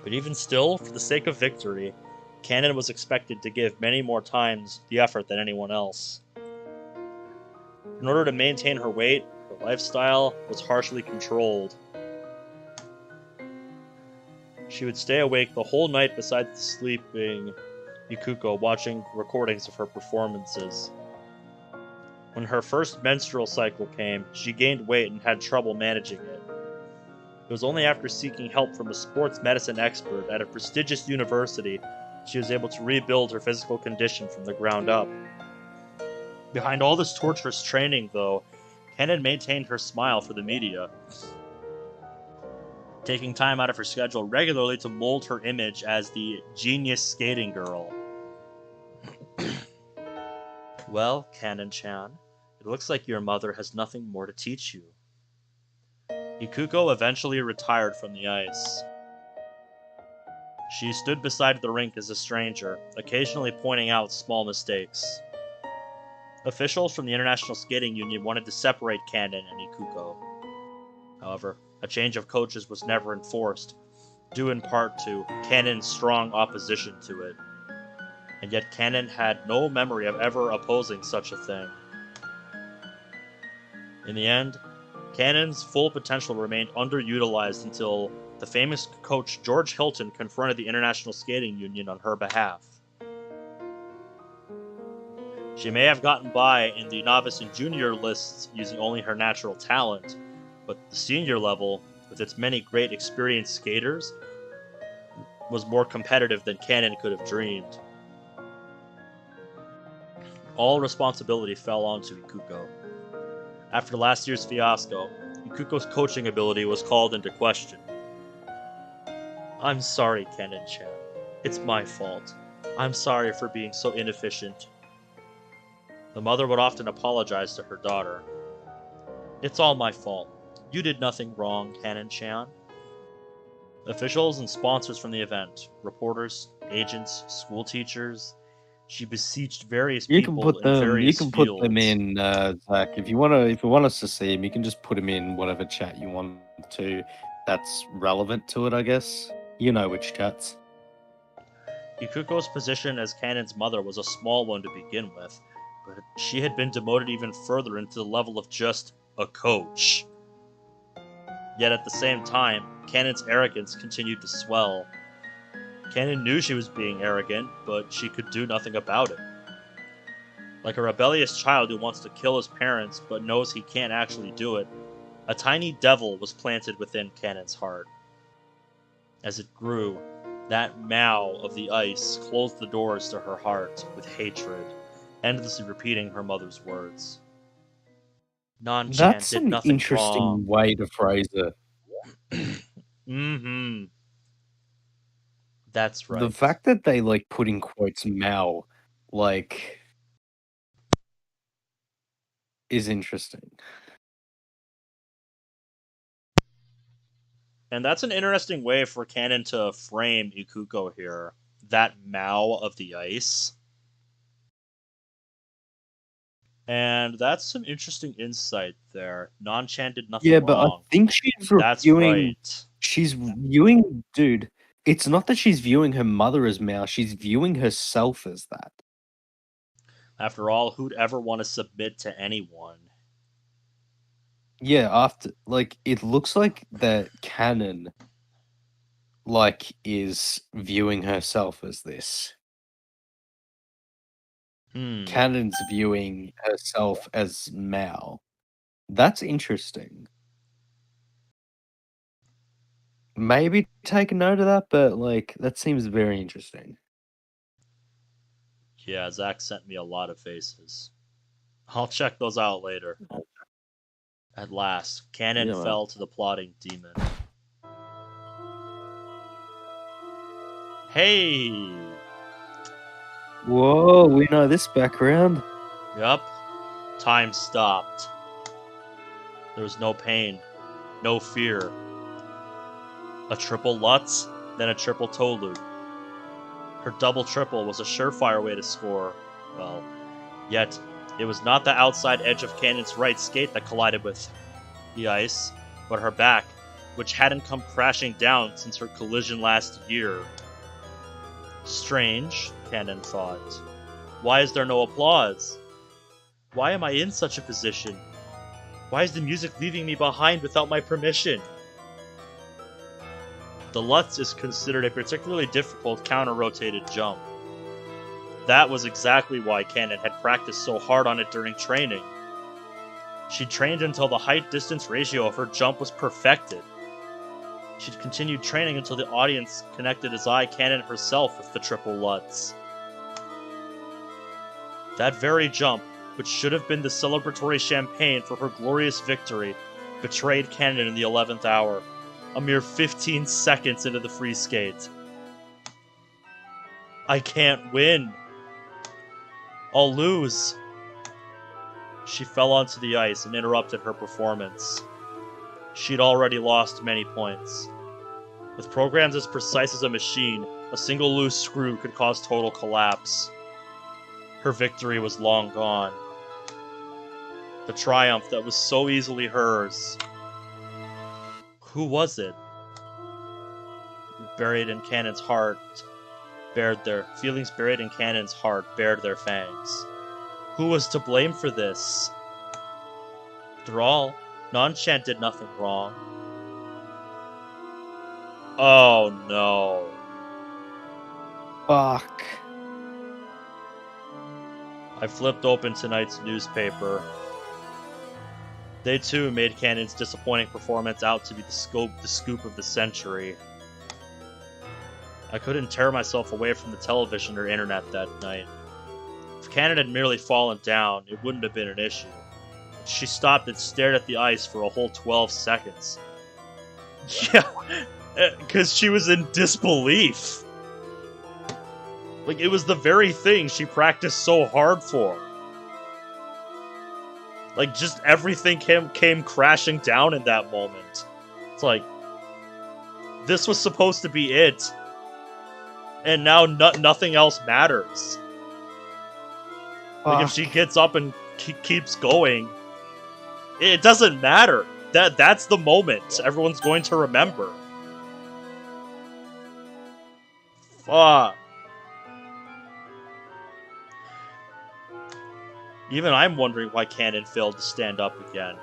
But even still, for the sake of victory, Kanon was expected to give many more times the effort than anyone else. In order to maintain her weight, her lifestyle was harshly controlled. She would stay awake the whole night besides the sleeping Ikuko, watching recordings of her performances. When her first menstrual cycle came, she gained weight and had trouble managing it. It was only after seeking help from a sports medicine expert at a prestigious university she was able to rebuild her physical condition from the ground up. Behind all this torturous training, though, Kanon maintained her smile for the media, taking time out of her schedule regularly to mold her image as the genius skating girl. Well, Kanon-chan, it looks like your mother has nothing more to teach you. Ikuko eventually retired from the ice. She stood beside the rink as a stranger, occasionally pointing out small mistakes. Officials from the International Skating Union wanted to separate Kanon and Ikuko. However, a change of coaches was never enforced, due in part to Kanon's strong opposition to it. And yet Kanon had no memory of ever opposing such a thing. In the end, Kanon's full potential remained underutilized until the famous coach George Hilton confronted the International Skating Union on her behalf. She may have gotten by in the novice and junior lists using only her natural talent, but the senior level, with its many great experienced skaters, was more competitive than Kanon could have dreamed. All responsibility fell onto Ikuko. After last year's fiasco, Ikuko's coaching ability was called into question. I'm sorry, Kanon-chan. It's my fault. I'm sorry for being so inefficient. The mother would often apologize to her daughter. It's all my fault. You did nothing wrong, Kanon-chan. Officials and sponsors from the event, reporters, agents, school teachers, she beseeched various people in various You can put them fields. in, Zach. If you want us to see them, you can just put them in whatever chat you want to. That's relevant to it, I guess. You know which chats. Ikuko's position as Kanon's mother was a small one to begin with, but she had been demoted even further into the level of just a coach. Yet at the same time, Kanon's arrogance continued to swell. Kanon knew she was being arrogant, but she could do nothing about it. Like a rebellious child who wants to kill his parents but knows he can't actually do it, a tiny devil was planted within Kanon's heart. As it grew, that Mao of the ice closed the doors to her heart with hatred, endlessly repeating her mother's words. Nan-chan That's did an nothing interesting wrong. way to phrase it. Mm-hmm. That's The right. fact that they like put in quotes Mao, like, is interesting. And that's an interesting way for Kanon to frame Ikuko here. that Mao of the ice. And that's some interesting insight there. Non-Chan did nothing Yeah, but I wrong. think she's That's reviewing. right. She's viewing, dude. It's not that she's viewing her mother as Mao. She's viewing herself as that. After all, who'd ever want to submit to anyone? Yeah, after it looks like that Kanon is viewing herself as this. Kanon's viewing herself as Mao. That's interesting. Maybe take a note of that, but that seems very interesting. Yeah, Zach sent me a lot of faces. I'll check those out later. At last, Kanon Yeah, fell to the plotting demon. Hey! Whoa, we know this background. Yup. Time stopped. There was no pain, no fear. A triple Lutz, then a triple toe loop. Her double triple was a surefire way to score. Well, yet, it was not the outside edge of Kanon's right skate that collided with the ice, but her back, which hadn't come crashing down since her collision last year. Strange, Kanon thought. Why is there no applause? Why am I in such a position? Why is the music leaving me behind without my permission? The Lutz is considered a particularly difficult counter-rotated jump. That was exactly why Kanon had practiced so hard on it during training. She trained until the height-distance ratio of her jump was perfected. She'd continued training until the audience connected as Kanon herself with the triple Lutz. That very jump, which should have been the celebratory champagne for her glorious victory, betrayed Kanon in the 11th hour, a mere 15 seconds into the free skate. I can't win. I'll lose. She fell onto the ice and interrupted her performance. She'd already lost many points. With programs as precise as a machine, a single loose screw could cause total collapse. Her victory was long gone. The triumph that was so easily hers. Who was it? Buried in Kanon's heart, feelings buried in Kanon's heart bared their fangs. Who was to blame for this? After all, Non-Chan did nothing wrong. Oh no. Fuck. I flipped open tonight's newspaper. They too made Kanon's disappointing performance out to be the scoop of the century. I couldn't tear myself away from the television or internet that night. If Kanon had merely fallen down, it wouldn't have been an issue. She stopped and stared at the ice for a whole 12 seconds. Yeah, because she was in disbelief. It was the very thing she practiced so hard for. Just everything came crashing down in that moment. It's this was supposed to be it. And now nothing else matters. If she gets up and keeps going, it doesn't matter. That's the moment everyone's going to remember. Fuck. Even I'm wondering why Kanon failed to stand up again.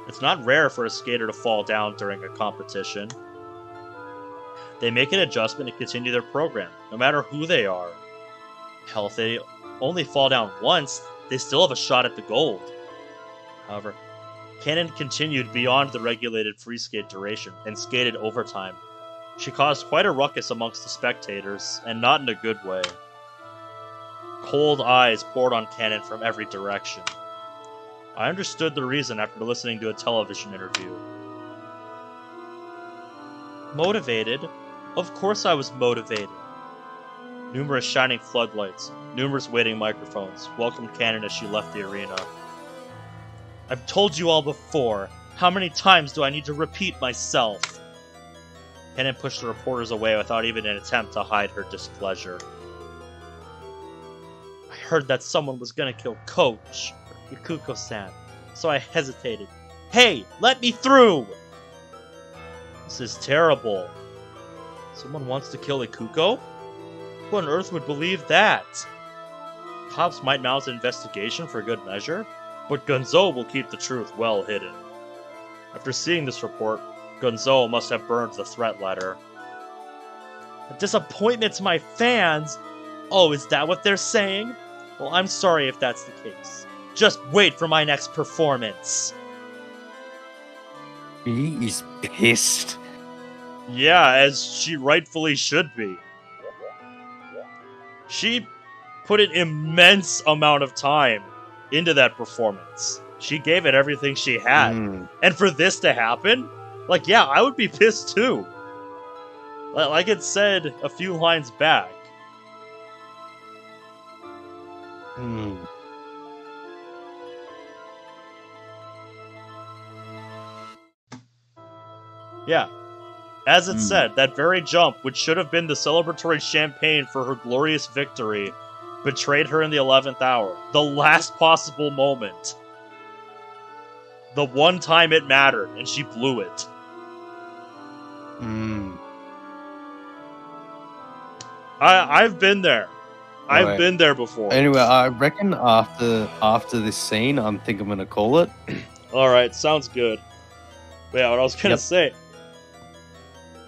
It's not rare for a skater to fall down during a competition. They make an adjustment and continue their program, no matter who they are. Hell, if they only fall down once, they still have a shot at the gold. However, Kanon continued beyond the regulated free skate duration and skated overtime. She caused quite a ruckus amongst the spectators, and not in a good way. Cold eyes poured on Kanon from every direction. I understood the reason after listening to a television interview. Motivated? Of course I was motivated. Numerous shining floodlights, numerous waiting microphones welcomed Kanon as she left the arena. I've told you all before. How many times do I need to repeat myself? Kanon pushed the reporters away without even an attempt to hide her displeasure. I heard that someone was gonna kill Coach, Ikuko-san, so I hesitated. Hey, let me through! This is terrible. Someone wants to kill Ikuko? Who on earth would believe that? Cops might mount an investigation for good measure, but Gonzo will keep the truth well hidden. After seeing this report, Gonzo must have burned the threat letter. A disappointment to my fans? Oh, is that what they're saying? Well, I'm sorry if that's the case. Just wait for my next performance. He is pissed. Yeah, as she rightfully should be. She put an immense amount of time into that performance. She gave it everything she had. And for this to happen, like, yeah, I would be pissed too. Like it said a few lines back. Yeah. As it said, that very jump, which should have been the celebratory champagne for her glorious victory, betrayed her in the 11th hour. The last possible moment. The one time it mattered, and she blew it. I've been there. I've been there before. Anyway, I reckon after this scene, I think I'm gonna call it. Alright, sounds good. But yeah, what I was gonna say...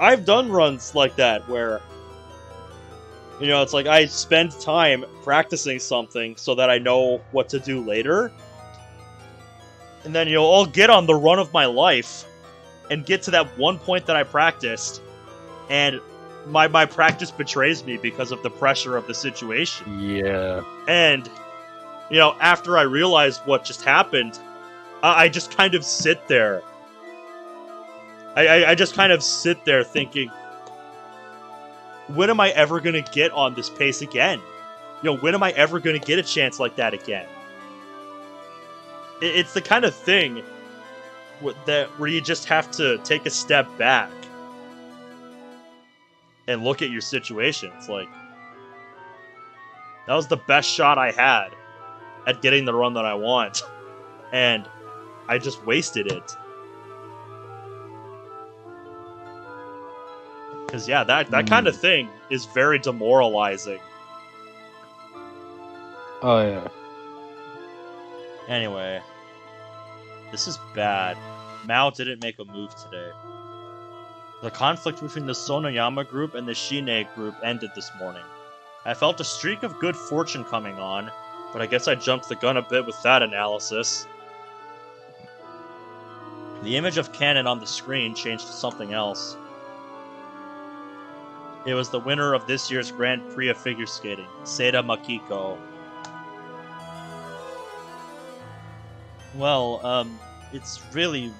I've done runs like that where, you know, it's like I spend time practicing something so that I know what to do later. And then, you know, I'll get on the run of my life and get to that one point that I practiced, and my practice betrays me because of the pressure of the situation. Yeah. And, you know, after I realize what just happened, I just kind of sit there. I just kind of sit there thinking, when am I ever going to get on this pace again? You know, when am I ever going to get a chance like that again? It's the kind of thing where you just have to take a step back and look at your situation. It's like, that was the best shot I had at getting the run that I want, and I just wasted it. Because, yeah, that kind of thing is very demoralizing. Oh, yeah. Anyway. This is bad. Mao didn't make a move today. The conflict between the Sonoyama group and the Shine group ended this morning. I felt a streak of good fortune coming on, but I guess I jumped the gun a bit with that analysis. The image of Kanon on the screen changed to something else. It was the winner of this year's Grand Prix of figure skating, Seita Makiko. Well, it's really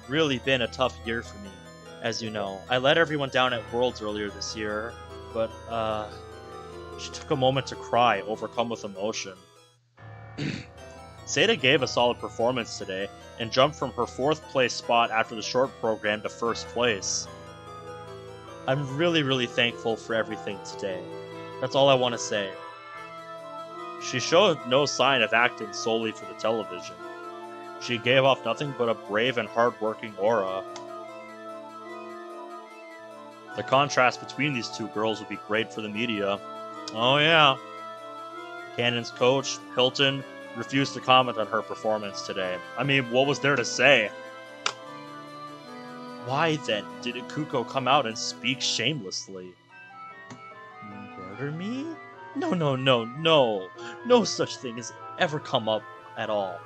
been a tough year for me, as you know. I let everyone down at Worlds earlier this year, but, she took a moment to cry, overcome with emotion. Seita gave a solid performance today, and jumped from her 4th place spot after the short program to 1st place. I'm really thankful for everything today. That's all I want to say. She showed no sign of acting solely for the television. She gave off nothing but a brave and hard-working aura. The contrast between these two girls would be great for the media. Oh yeah. Kanon's coach, Hilton, refused to comment on her performance today. I mean, what was there to say? Why, then, did Ikuko come out and speak shamelessly? Murder me? No. No such thing has ever come up at all.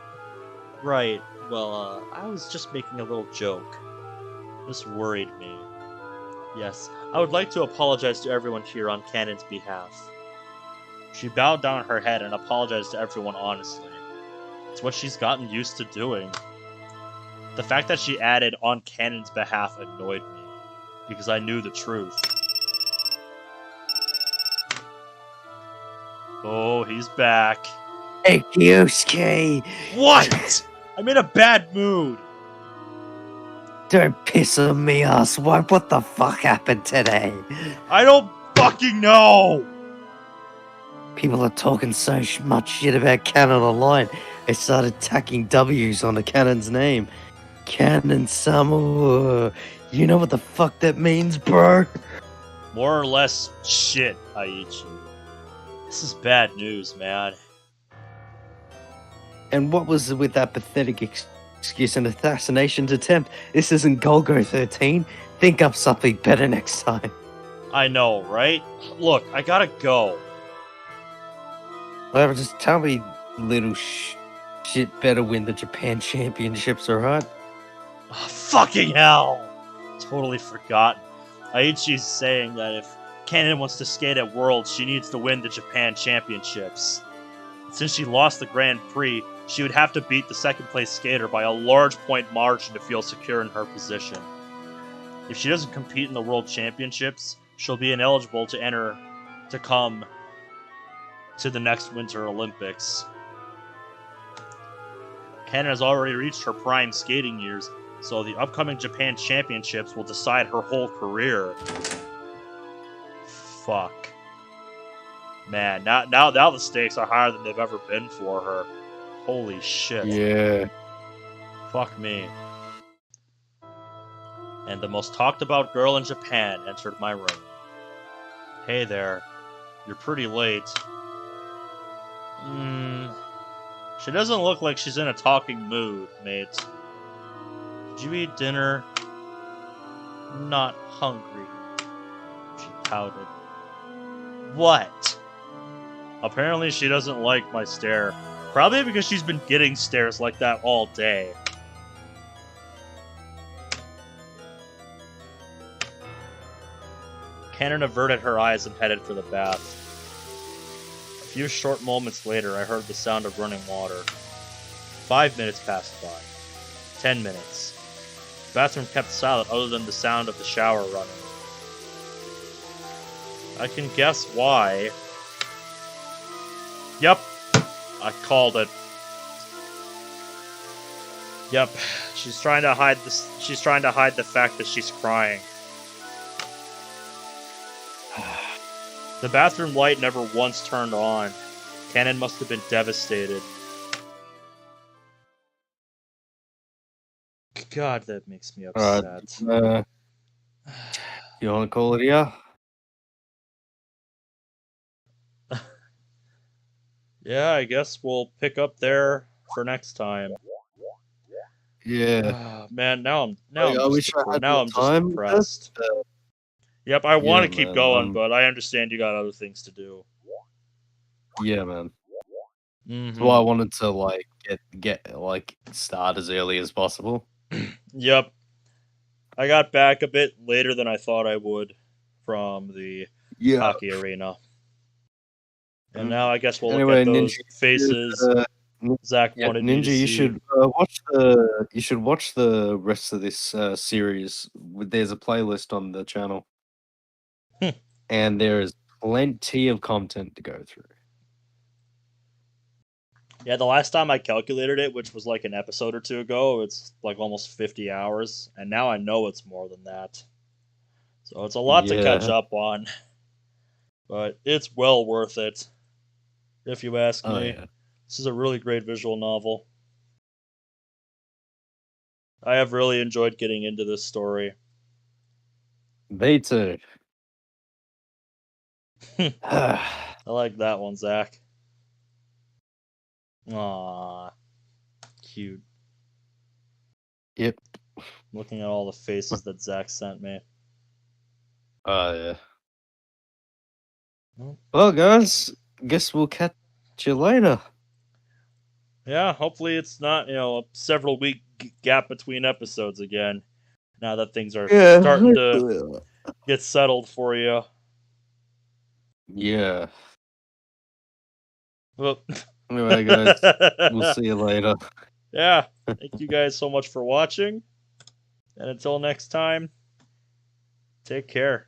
Right, well, I was just making a little joke. This worried me. Yes, I would like to apologize to everyone here on Kanon's behalf. She bowed down her head and apologized to everyone honestly. It's what she's gotten used to doing. The fact that she added on Kanon's behalf annoyed me, because I knew the truth. Oh, he's back. Hey, Yusuke! What? I'm in a bad mood. Don't piss on me, asswipe. What the fuck happened today? I don't fucking know! People are talking so much shit about Kanon online. They started tacking W's onto Kanon's name. Kanon Samu. You know what the fuck that means, bro? More or less shit, Aichi. This is bad news, man. And what was with that pathetic excuse and assassination attempt? This isn't Golgo 13. Think up something better next time. I know, right? Look, I gotta go. Whatever, just tell me, little shit better win the Japan Championships, alright? Oh, fucking hell! Totally forgotten. Aichi's saying that if Kanon wants to skate at Worlds, she needs to win the Japan Championships. Since she lost the Grand Prix, she would have to beat the second place skater by a large point margin to feel secure in her position. If she doesn't compete in the World Championships, she'll be ineligible to come to the next Winter Olympics. Kanon has already reached her prime skating years, so the upcoming Japan Championships will decide her whole career. Fuck. Man, now the stakes are higher than they've ever been for her. Holy shit. Yeah. Fuck me. And the most talked about girl in Japan entered my room. Hey there. You're pretty late. She doesn't look like she's in a talking mood, mate. Did you eat dinner? Not hungry. She pouted. What? Apparently she doesn't like my stare. Probably because she's been getting stares like that all day. Kanon averted her eyes and headed for the bath. A few short moments later, I heard the sound of running water. 5 minutes passed by. 10 minutes. The bathroom kept silent other than the sound of the shower running. I can guess why. Yep. I called it. Yep. She's trying to hide the fact that she's crying. The bathroom light never once turned on. Kanon must have been devastated. God, that makes me upset. You want to call it here? Yeah, I guess we'll pick up there for next time. Yeah. Man, now I'm just depressed. Yep, I want to keep going, but I understand you got other things to do. Yeah, man. Mm-hmm. So I wanted to get start as early as possible. Yep. I got back a bit later than I thought I would from the hockey arena. And now I guess we'll look at those Ninja, faces Zach wanted me to see. You should watch the rest of this series. There's a playlist on the channel. And there is plenty of content to go through. Yeah, the last time I calculated it, which was like an episode or two ago, it's like almost 50 hours. And now I know it's more than that. So it's a lot to catch up on. But it's well worth it. If you ask me. Yeah. This is a really great visual novel. I have really enjoyed getting into this story. Me too. I like that one, Zach. Aww. Cute. Yep. Looking at all the faces that Zach sent me. Yeah. Well, guys, guess we'll catch you later. Yeah, hopefully it's not, a several week gap between episodes again. Now that things are starting to get settled for you. Yeah. Well, anyway, guys, we'll see you later. Yeah, thank you guys so much for watching. And until next time, take care.